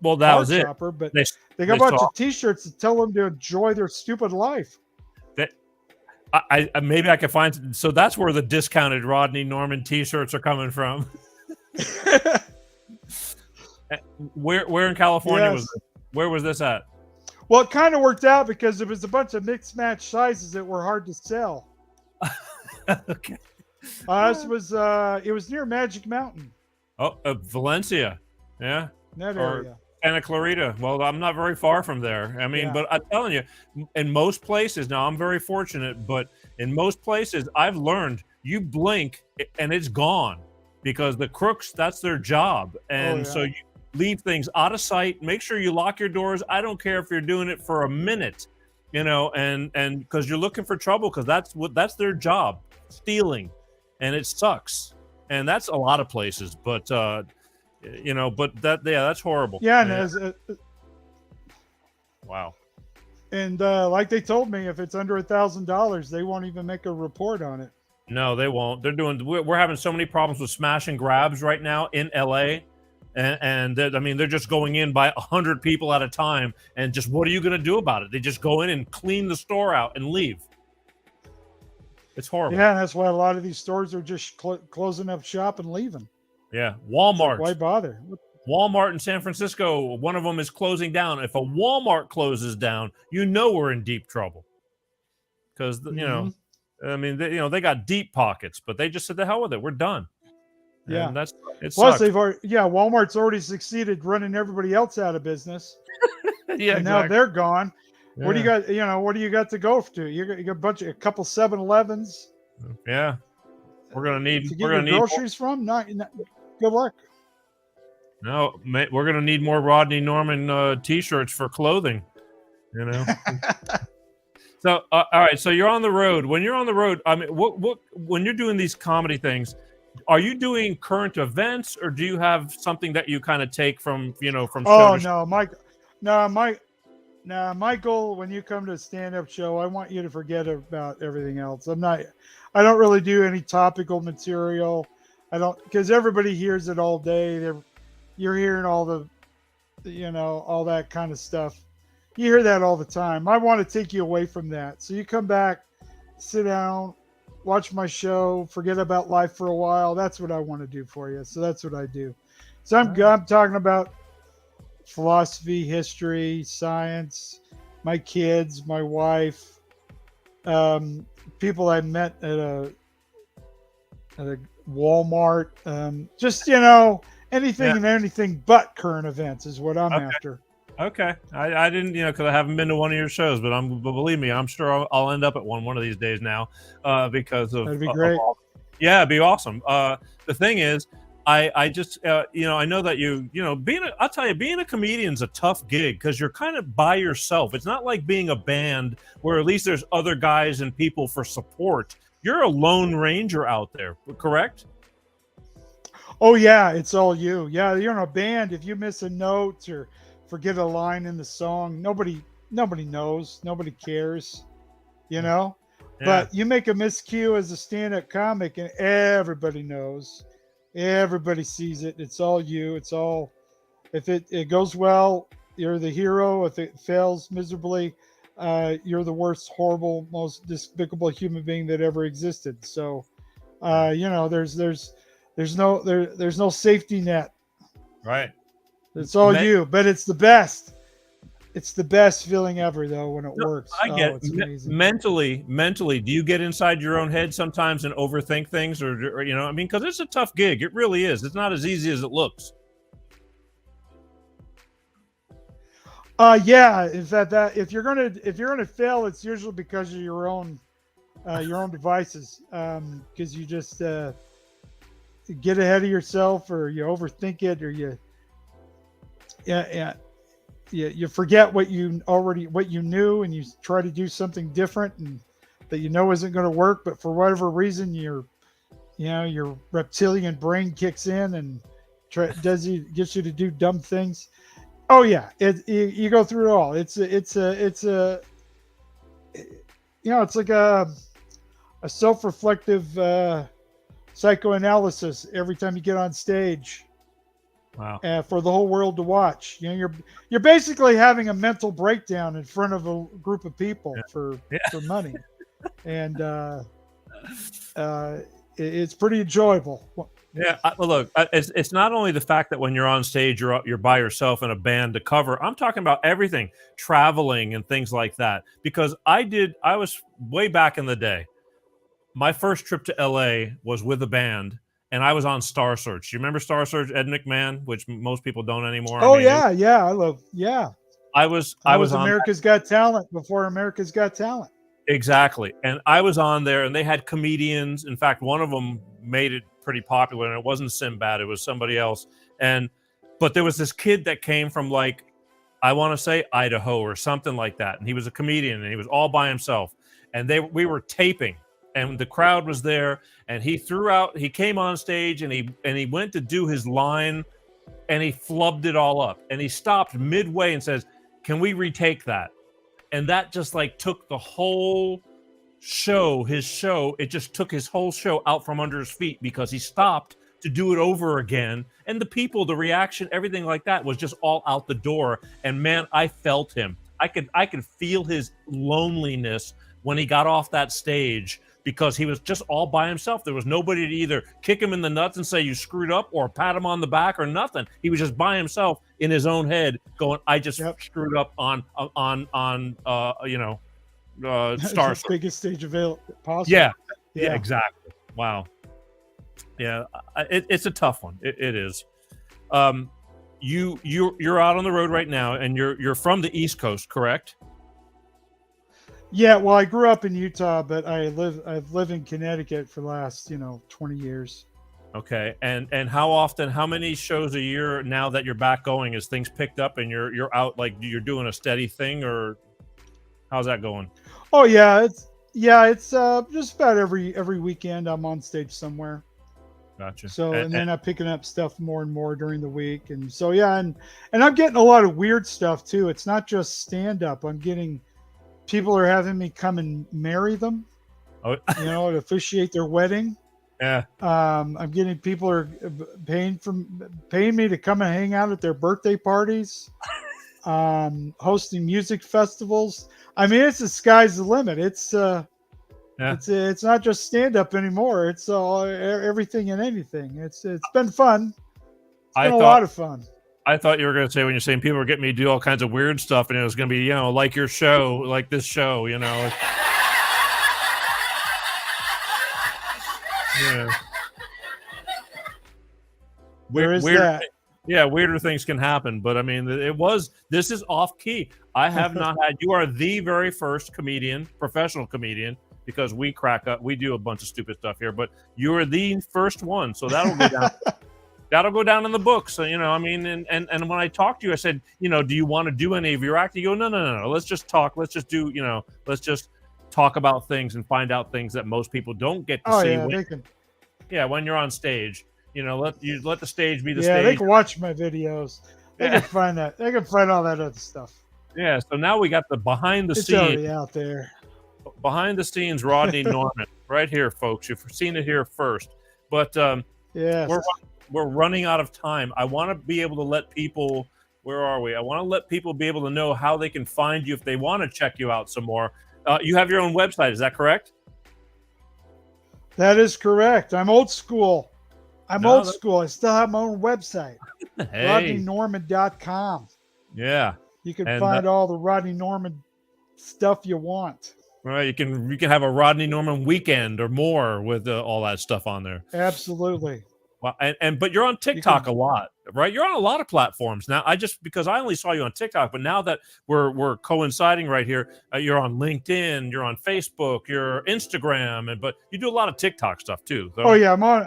that was it. Chopper, but they got a bunch of t-shirts to tell them to enjoy their stupid life. Maybe I could find. So that's where the discounted Rodney Norman t-shirts are coming from. Where in California was this? Where was this at? Well, it kind of worked out because it was a bunch of mixed match sizes that were hard to sell. Okay. It was near Magic Mountain. Oh, Valencia. Yeah. That area. Santa Clarita. Well, I'm not very far from there. I mean, but I'm telling you, in most places, now I'm very fortunate, but in most places I've learned you blink and it's gone because the crooks, that's their job. And so you leave things out of sight. Make sure you lock your doors. I don't care if you're doing it for a minute, and because you're looking for trouble, because that's their job, stealing, and it sucks. And that's a lot of places, but that's horrible. Yeah. Wow. And like they told me, if it's under $1,000, they won't even make a report on it. No, they won't. We're having so many problems with smash and grabs right now in LA. And they're just going in by 100 people at a time. And just, what are you going to do about it? They just go in and clean the store out and leave. It's horrible. Yeah, and that's why a lot of these stores are just closing up shop and leaving. Yeah, Walmart. Like, why bother? Walmart in San Francisco, one of them is closing down. If a Walmart closes down, we're in deep trouble. Because, they got deep pockets, but they just said, the hell with it. We're done. Yeah. And Plus, Walmart's already succeeded running everybody else out of business. Yeah, and now they're gone. Yeah. What do you got? What do you got to go to? You got a couple 7-Elevens. Yeah. We're gonna need. to get We're your gonna need. groceries from. Not good luck. No, we're gonna need more Rodney Norman T-shirts for clothing. You know. So, all right. So you're on the road. When you're on the road, I mean, when you're doing these comedy things, are you doing current events, or do you have something that you kind of take from from? Oh show to my goal when you come to a stand-up show, I want you to forget about everything else. I don't really do any topical material. I don't, because everybody hears it all day. You're hearing all the, all that kind of stuff. You hear that all the time. I want to take you away from that. So you come back, sit down, watch my show, forget about life for a while. That's what I want to do for you. So that's what I do. So I'm talking about philosophy, history, science, my kids, my wife, people I met at a Walmart, anything and anything but current events is what I'm after. Okay, I didn't, because I haven't been to one of your shows, but believe me, I'm sure I'll end up at one of these days now, because of. That'd be great. Yeah, it'd be awesome. The thing is, I just, I know that I'll tell you, being a comedian's a tough gig because you're kind of by yourself. It's not like being a band where at least there's other guys and people for support. You're a lone ranger out there, correct? Oh yeah, it's all you. Yeah, you're in a band. If you miss a note or forget a line in the song, nobody knows, nobody cares, Yeah. But you make a miscue as a stand-up comic and everybody knows. Everybody sees it. It's all you. It's all, if it goes well, you're the hero. If it fails miserably, you're the worst, horrible, most despicable human being that ever existed. So, there's no safety net. Right. It's all you, but it's the best. It's the best feeling ever, though, when it works. I get it's amazing. Mentally, do you get inside your own head sometimes and overthink things, or because it's a tough gig. It really is. It's not as easy as it looks. Yeah. In fact, that if you're gonna fail, it's usually because of your own devices. Because you just get ahead of yourself, or you overthink it, or you forget what you knew, and you try to do something different and that isn't going to work, but for whatever reason your reptilian brain kicks in and gets you to do dumb things. Oh yeah, you go through it all. It's like a self-reflective psychoanalysis every time you get on stage. Wow. For the whole world to watch. You're basically having a mental breakdown in front of a group of people for money. And it's pretty enjoyable. Yeah, look, it's not only the fact that when you're on stage, you're by yourself in a band to cover. I'm talking about everything, traveling and things like that. Because I was way back in the day. My first trip to LA was with a band. And I was on Star Search. You remember Star Search, Ed McMahon, which most people don't anymore. Oh, I love. I was on America's Got Talent before America's Got Talent. Exactly. And I was on there, and they had comedians. In fact, one of them made it pretty popular, and it wasn't Sinbad. It was somebody else. But there was this kid that came from, like, I want to say Idaho or something like that. And he was a comedian, and he was all by himself. And we were taping. And the crowd was there, and he came on stage, and he went to do his line, and he flubbed it all up. And he stopped midway and says, "Can we retake that?" And that just took the whole show, it just took his whole show out from under his feet, because he stopped to do it over again. And the people, the reaction, everything like that was just all out the door. And man, I felt him. I could feel his loneliness when he got off that stage, because he was just all by himself. There was nobody to either kick him in the nuts and say you screwed up, or pat him on the back, or nothing. He was just by himself in his own head going, I just screwed up on Star Search. Biggest stage available possible. Yeah, exactly. Wow. Yeah, it's a tough one. It is. You're out on the road right now, and you're from the East Coast, correct? Yeah, well, I grew up in Utah, but I've lived in Connecticut for the last 20 years. Okay, and how many shows a year now that you're back going? Is things picked up and you're out, like you're doing a steady thing, or how's that going? Oh yeah, it's just about every weekend I'm on stage somewhere. Gotcha. So and then I'm picking up stuff more and more during the week, and so yeah, and I'm getting a lot of weird stuff too. It's not just stand up. I'm getting people are having me come and marry them, Oh, to officiate their wedding. yeah. I'm getting people are paying me to come and hang out at their birthday parties, hosting music festivals. I mean, it's the sky's the limit. It's not just stand up anymore. It's everything and anything. It's been fun. It's been a lot of fun. I thought you were going to say, when you're saying people are getting me to do all kinds of weird stuff, and it was going to be, like your show, like this show, Yeah. Where is that? Yeah, weirder things can happen, but I mean, this is off key. I have not had, you are the very first professional comedian, because we crack up, we do a bunch of stupid stuff here, but you are the first one. So that'll go down. That'll go down in the books. So, I mean, and when I talked to you, I said, do you want to do any of your acting? You go, no. Let's just talk. Let's just do, let's just talk about things and find out things that most people don't get to see. When you're on stage, let the stage be the stage. Yeah, they can watch my videos. They can find that. They can find all that other stuff. Yeah. So now we got the behind the scenes. It's already out there. Behind the scenes, Rodney Norman, right here, folks. You've seen it here first. But yes. We're running out of time. I want to be able to let people, where are we? I want to let people be able to know how they can find you if they want to check you out some more. You have your own website, is that correct? That is correct. I'm old school. I still have my own website. Hey. rodneynorman.com. Yeah. You can find all the Rodney Norman stuff you want. Right. You can have a Rodney Norman weekend or more with all that stuff on there. Absolutely. Well, but you're on TikTok a lot, right? You're on a lot of platforms now. Because I only saw you on TikTok, but now that we're coinciding right here, you're on LinkedIn, you're on Facebook, you're Instagram, but you do a lot of TikTok stuff too. So. Oh yeah, I'm on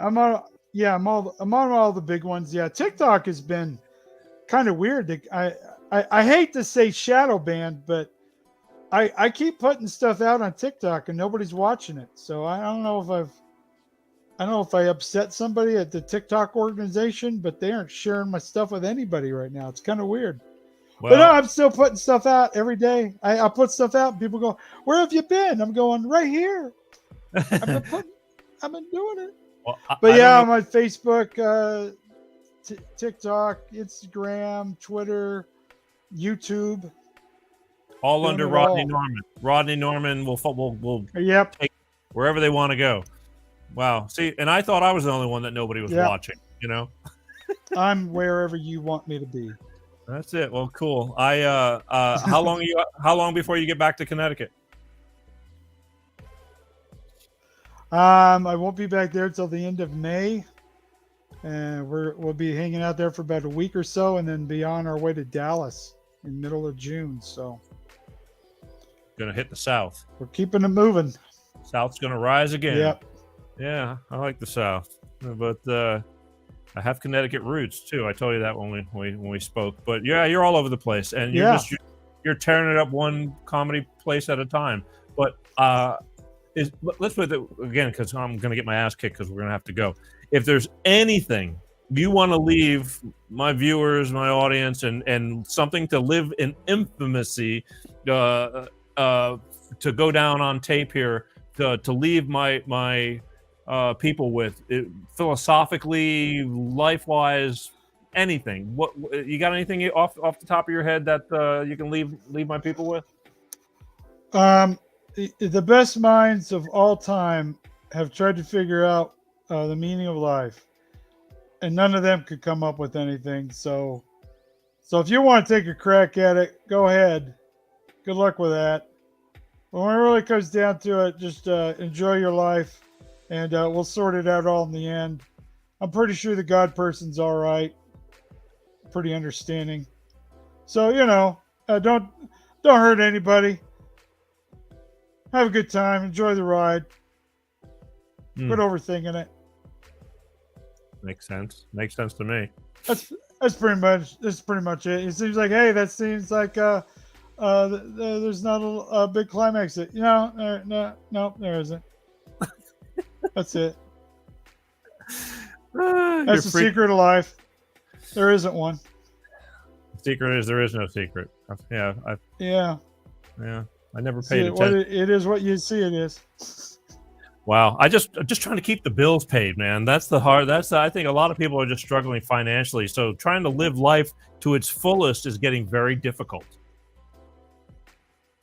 all the big ones. Yeah, TikTok has been kind of weird. I hate to say shadow banned, but I keep putting stuff out on TikTok and nobody's watching it. So I don't know if I upset somebody at the TikTok organization, but they aren't sharing my stuff with anybody right now. It's kind of weird. Well, but no, I'm still putting stuff out every day. I put stuff out and people go, "Where have you been?" I'm going, "Right here." I've been doing it. Well, I'm on Facebook, TikTok, Instagram, Twitter, YouTube. All under Rodney Norman. Rodney Norman will take wherever they want to go. Wow. See, and I thought I was the only one that nobody was watching, I'm wherever you want me to be. That's it. Well, cool. How long before you get back to Connecticut? I won't be back there till the end of May. And we'll be hanging out there for about a week or so and then be on our way to Dallas in middle of June. So gonna hit the South. We're keeping it moving. South's gonna rise again. Yep. Yeah, I like the South, but I have Connecticut roots too. I told you that when we spoke. But yeah, you're all over the place, and you're tearing it up one comedy place at a time. But let's put it again, because I'm going to get my ass kicked because we're going to have to go. If there's anything you want to leave my viewers, my audience, and something to live in infamousy, to go down on tape here, to leave my people with, philosophically, life-wise, anything. What you got? Anything off the top of your head that you can leave my people with? The best minds of all time have tried to figure out the meaning of life, and none of them could come up with anything. So if you want to take a crack at it, go ahead. Good luck with that. But when it really comes down to it, just enjoy your life. And we'll sort it out all in the end. I'm pretty sure the God person's all right. Pretty understanding. So, don't hurt anybody. have a good time, enjoy the ride. Hmm. Quit overthinking it. Makes sense. Makes sense to me. That's pretty much it. It seems like, hey, that seems like there's not a big climax. No, there isn't. That's it. That's the secret of life. There isn't one. Secret is there is no secret. Yeah. Yeah. I never paid attention. It is what you see it is. Wow. I'm just trying to keep the bills paid, man. That's the hard. I think a lot of people are just struggling financially. So trying to live life to its fullest is getting very difficult.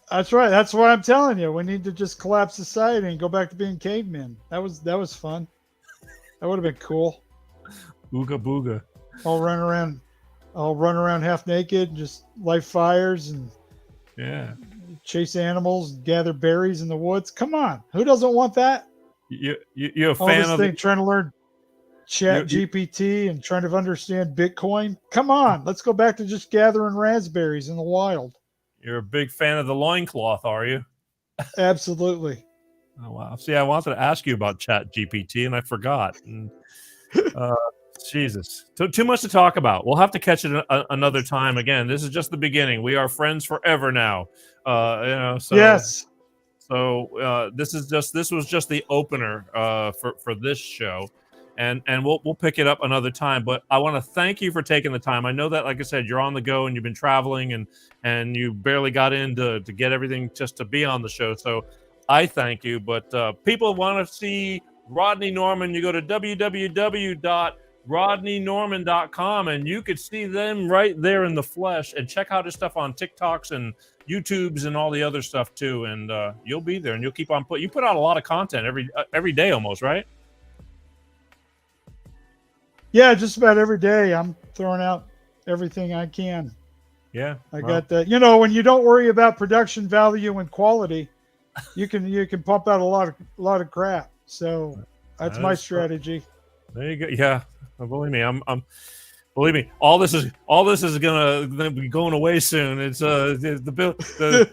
That's right. That's why I'm telling you. We need to just collapse society and go back to being cavemen. That was fun. That would have been cool. Ooga booga. I'll run around half naked, just light fires and chase animals, gather berries in the woods. Come on, who doesn't want that? You're a fan of trying to learn Chat GPT and trying to understand Bitcoin. Come on, let's go back to just gathering raspberries in the wild. You're a big fan of the loincloth, are you? Absolutely. Oh wow! See, I wanted to ask you about Chat GPT and I forgot. Jesus, too much to talk about. We'll have to catch it another time. Again, this is just the beginning. We are friends forever now. So yes. So this was just the opener for this show, and we'll pick it up another time. But I want to thank you for taking the time. I know that, like I said, you're on the go and you've been traveling and you barely got in to get everything just to be on the show. So I thank you. But people want to see Rodney Norman. You go to www.rodneynorman.com and you could see them right there in the flesh, and check out his stuff on TikToks and YouTubes and all the other stuff too. And you'll be there and you'll keep on you put out a lot of content every day almost, right? Yeah, just about every day I'm throwing out everything I can. Yeah. I got that. When you don't worry about production value and quality, you can pump out a lot of crap. So that's my strategy. There you go. Yeah. Believe me, believe me, all this is gonna be going away soon. It's the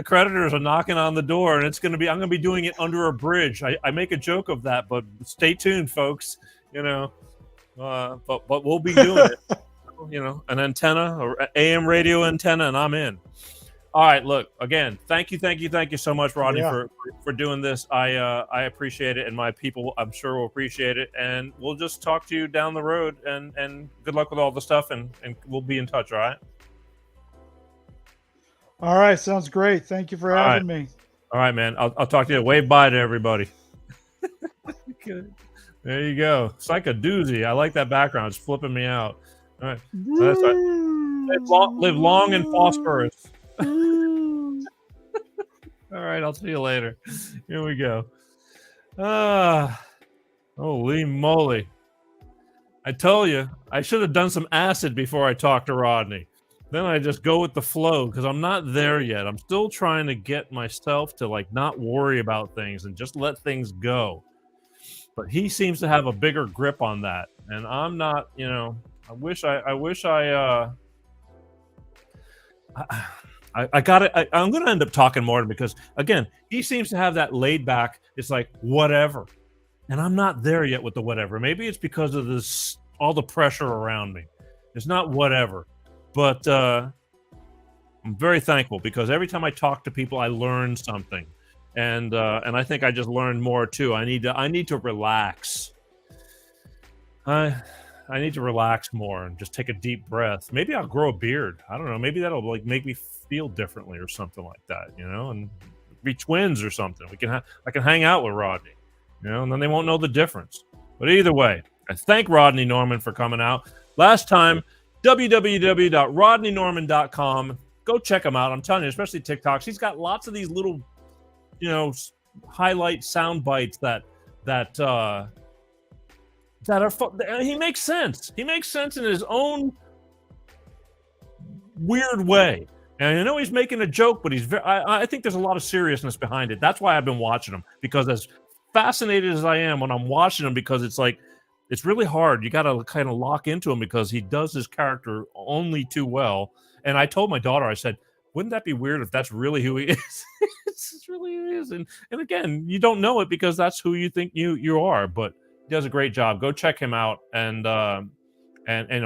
creditors are knocking on the door, and I'm gonna be doing it under a bridge. I make a joke of that, but stay tuned, folks. But we'll be doing it. An antenna or AM radio antenna, and I'm in. All right, look, again, thank you so much, Rodney, for doing this. I appreciate it, and my people, I'm sure, will appreciate it. And we'll just talk to you down the road, and good luck with all the stuff, and we'll be in touch, all right? All right, sounds great. Thank you for having me. All right, man. I'll talk to you. Wave bye to everybody. Good. There you go. It's like a doozy. I like that background. It's flipping me out. All right. So that's right. Live long and prosperous. All right, I'll see you later. Here we go. Holy moly. I told you, I should have done some acid before I talked to Rodney. Then I just go with the flow because I'm not there yet. I'm still trying to get myself to not worry about things and just let things go. But he seems to have a bigger grip on that. And I'm not, I wish I got it. I'm going to end up talking more to him because, again, he seems to have that laid back. It's like, whatever. And I'm not there yet with the whatever. Maybe it's because of all the pressure around me. It's not whatever. But I'm very thankful because every time I talk to people, I learn something. And I think I just learned more too. I need to relax. I need to relax more and just take a deep breath. Maybe I'll grow a beard. I don't know. Maybe that'll make me feel differently or something like that, and be twins or something. I can hang out with Rodney, and then they won't know the difference. But either way, I thank Rodney Norman for coming out. Last time, www.rodneynorman.com. Go check him out. I'm telling you, especially TikToks. He's got lots of these little, highlight sound bites that are he makes sense. He makes sense in his own weird way. And I know he's making a joke, but I think there's a lot of seriousness behind it. That's why I've been watching him, because as fascinated as I am when I'm watching him, because it's really hard. You got to kind of lock into him because he does his character only too well. And I told my daughter, I said, Wouldn't that be weird if that's really who he is? It's really who he is. And again, you don't know it because that's who you think you are, but he does a great job. Go check him out and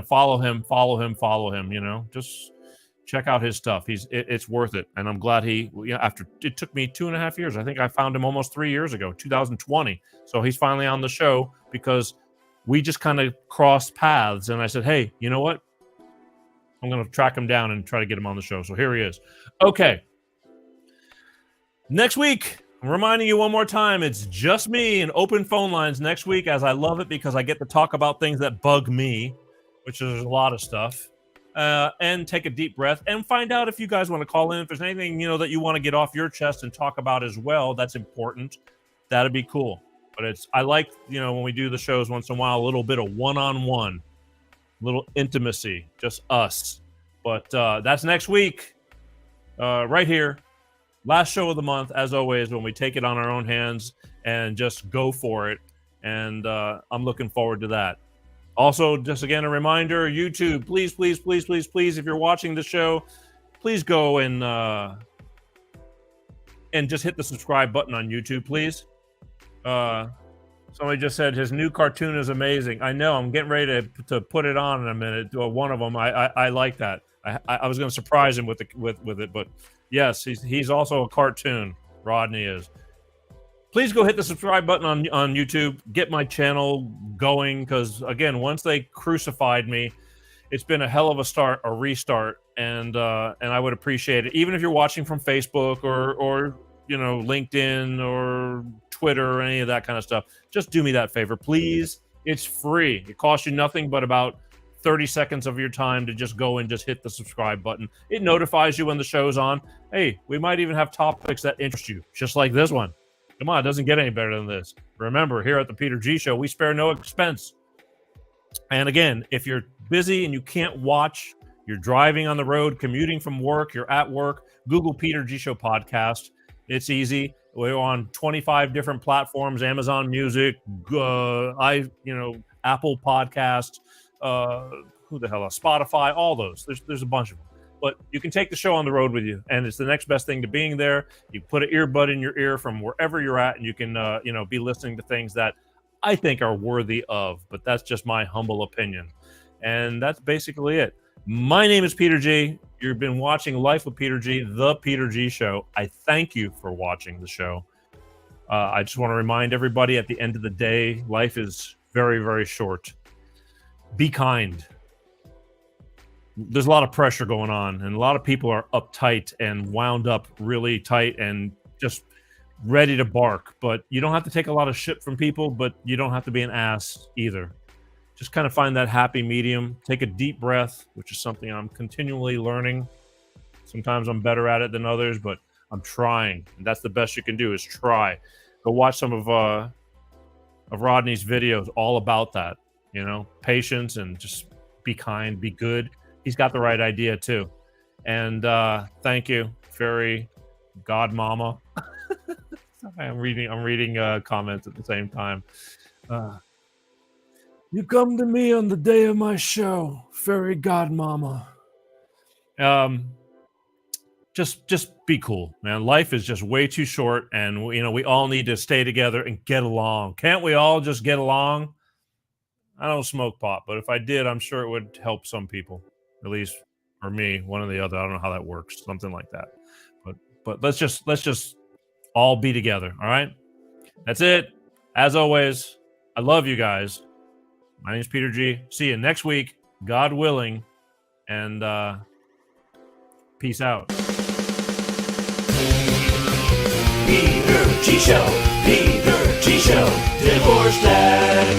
follow him, you know, just check out his stuff. It's worth it. And I'm glad after it took me 2.5 years, I think I found him almost 3 years ago, 2020. So he's finally on the show because we just kind of crossed paths. And I said, hey, you know what? I'm going to track him down and try to get him on the show. So here he is. Okay. Next week, I'm reminding you one more time, it's just me and open phone lines next week, as I love it because I get to talk about things that bug me, which is a lot of stuff, and take a deep breath and find out if you guys want to call in. If there's anything, you know, that you want to get off your chest and talk about as well, that's important. That'd be cool. But I like, you know, when we do the shows once in a while, a little bit of one-on-one, little intimacy, just us. But that's next week, right here. Last show of the month, as always, when we take it on our own hands and just go for it. And I'm looking forward to that. Also, just again, a reminder, YouTube, please, please, please, please, please, if you're watching the show, please go and just hit the subscribe button on YouTube, please. Somebody just said his new cartoon is amazing. I know. I'm getting ready to put it on in a minute. One of them. I like that. I was going to surprise him with it, but yes, he's also a cartoon. Rodney is. Please go hit the subscribe button on YouTube. Get my channel going because again, once they crucified me, it's been a hell of a restart, and I would appreciate it. Even if you're watching from Facebook or you know, LinkedIn or Twitter or any of that kind of stuff, just do me that favor, please. It's free. It costs you nothing but about 30 seconds of your time to just go and just hit the subscribe button. It notifies you when the show's on. Hey, we might even have topics that interest you, just like this one. Come on, it doesn't get any better than this. Remember, here at the Peter G Show, we spare no expense. And again, if you're busy and you can't watch, you're driving on the road, commuting from work, you're at work, Google Peter G Show podcast. It's easy. We're on 25 different platforms: Amazon Music, Apple Podcasts, Spotify, all those. There's a bunch of them. But you can take the show on the road with you, and it's the next best thing to being there. You put an earbud in your ear from wherever you're at, and you can be listening to things that I think are worthy of. But that's just my humble opinion, and that's basically it. My name is Peter G. You've been watching Life with Peter G, the Peter G Show. I thank you for watching the show. I just want to remind everybody, at the end of the day, life is very, very short. Be kind. There's a lot of pressure going on, and a lot of people are uptight and wound up really tight and just ready to bark. But you don't have to take a lot of shit from people, but you don't have to be an ass either. Just kind of find that happy medium. Take a deep breath, which is something I'm continually learning. Sometimes I'm better at it than others, but I'm trying. And that's the best you can do, is try. Go watch some of Rodney's videos all about that. You know, patience and just be kind, be good. He's got the right idea too. And thank you, fairy godmama. I'm reading comments at the same time. You come to me on the day of my show, fairy godmama. Just be cool, man. Life is just way too short, and we all need to stay together and get along. Can't we all just get along? I don't smoke pot, but if I did, I'm sure it would help some people, at least, or me, one or the other. I don't know how that works, something like that. But let's just all be together. All right, that's it. As always, I love you guys. My name is Peter G. See you next week, God willing, and peace out. Peter G Show, Peter G Show, Divorce Dad.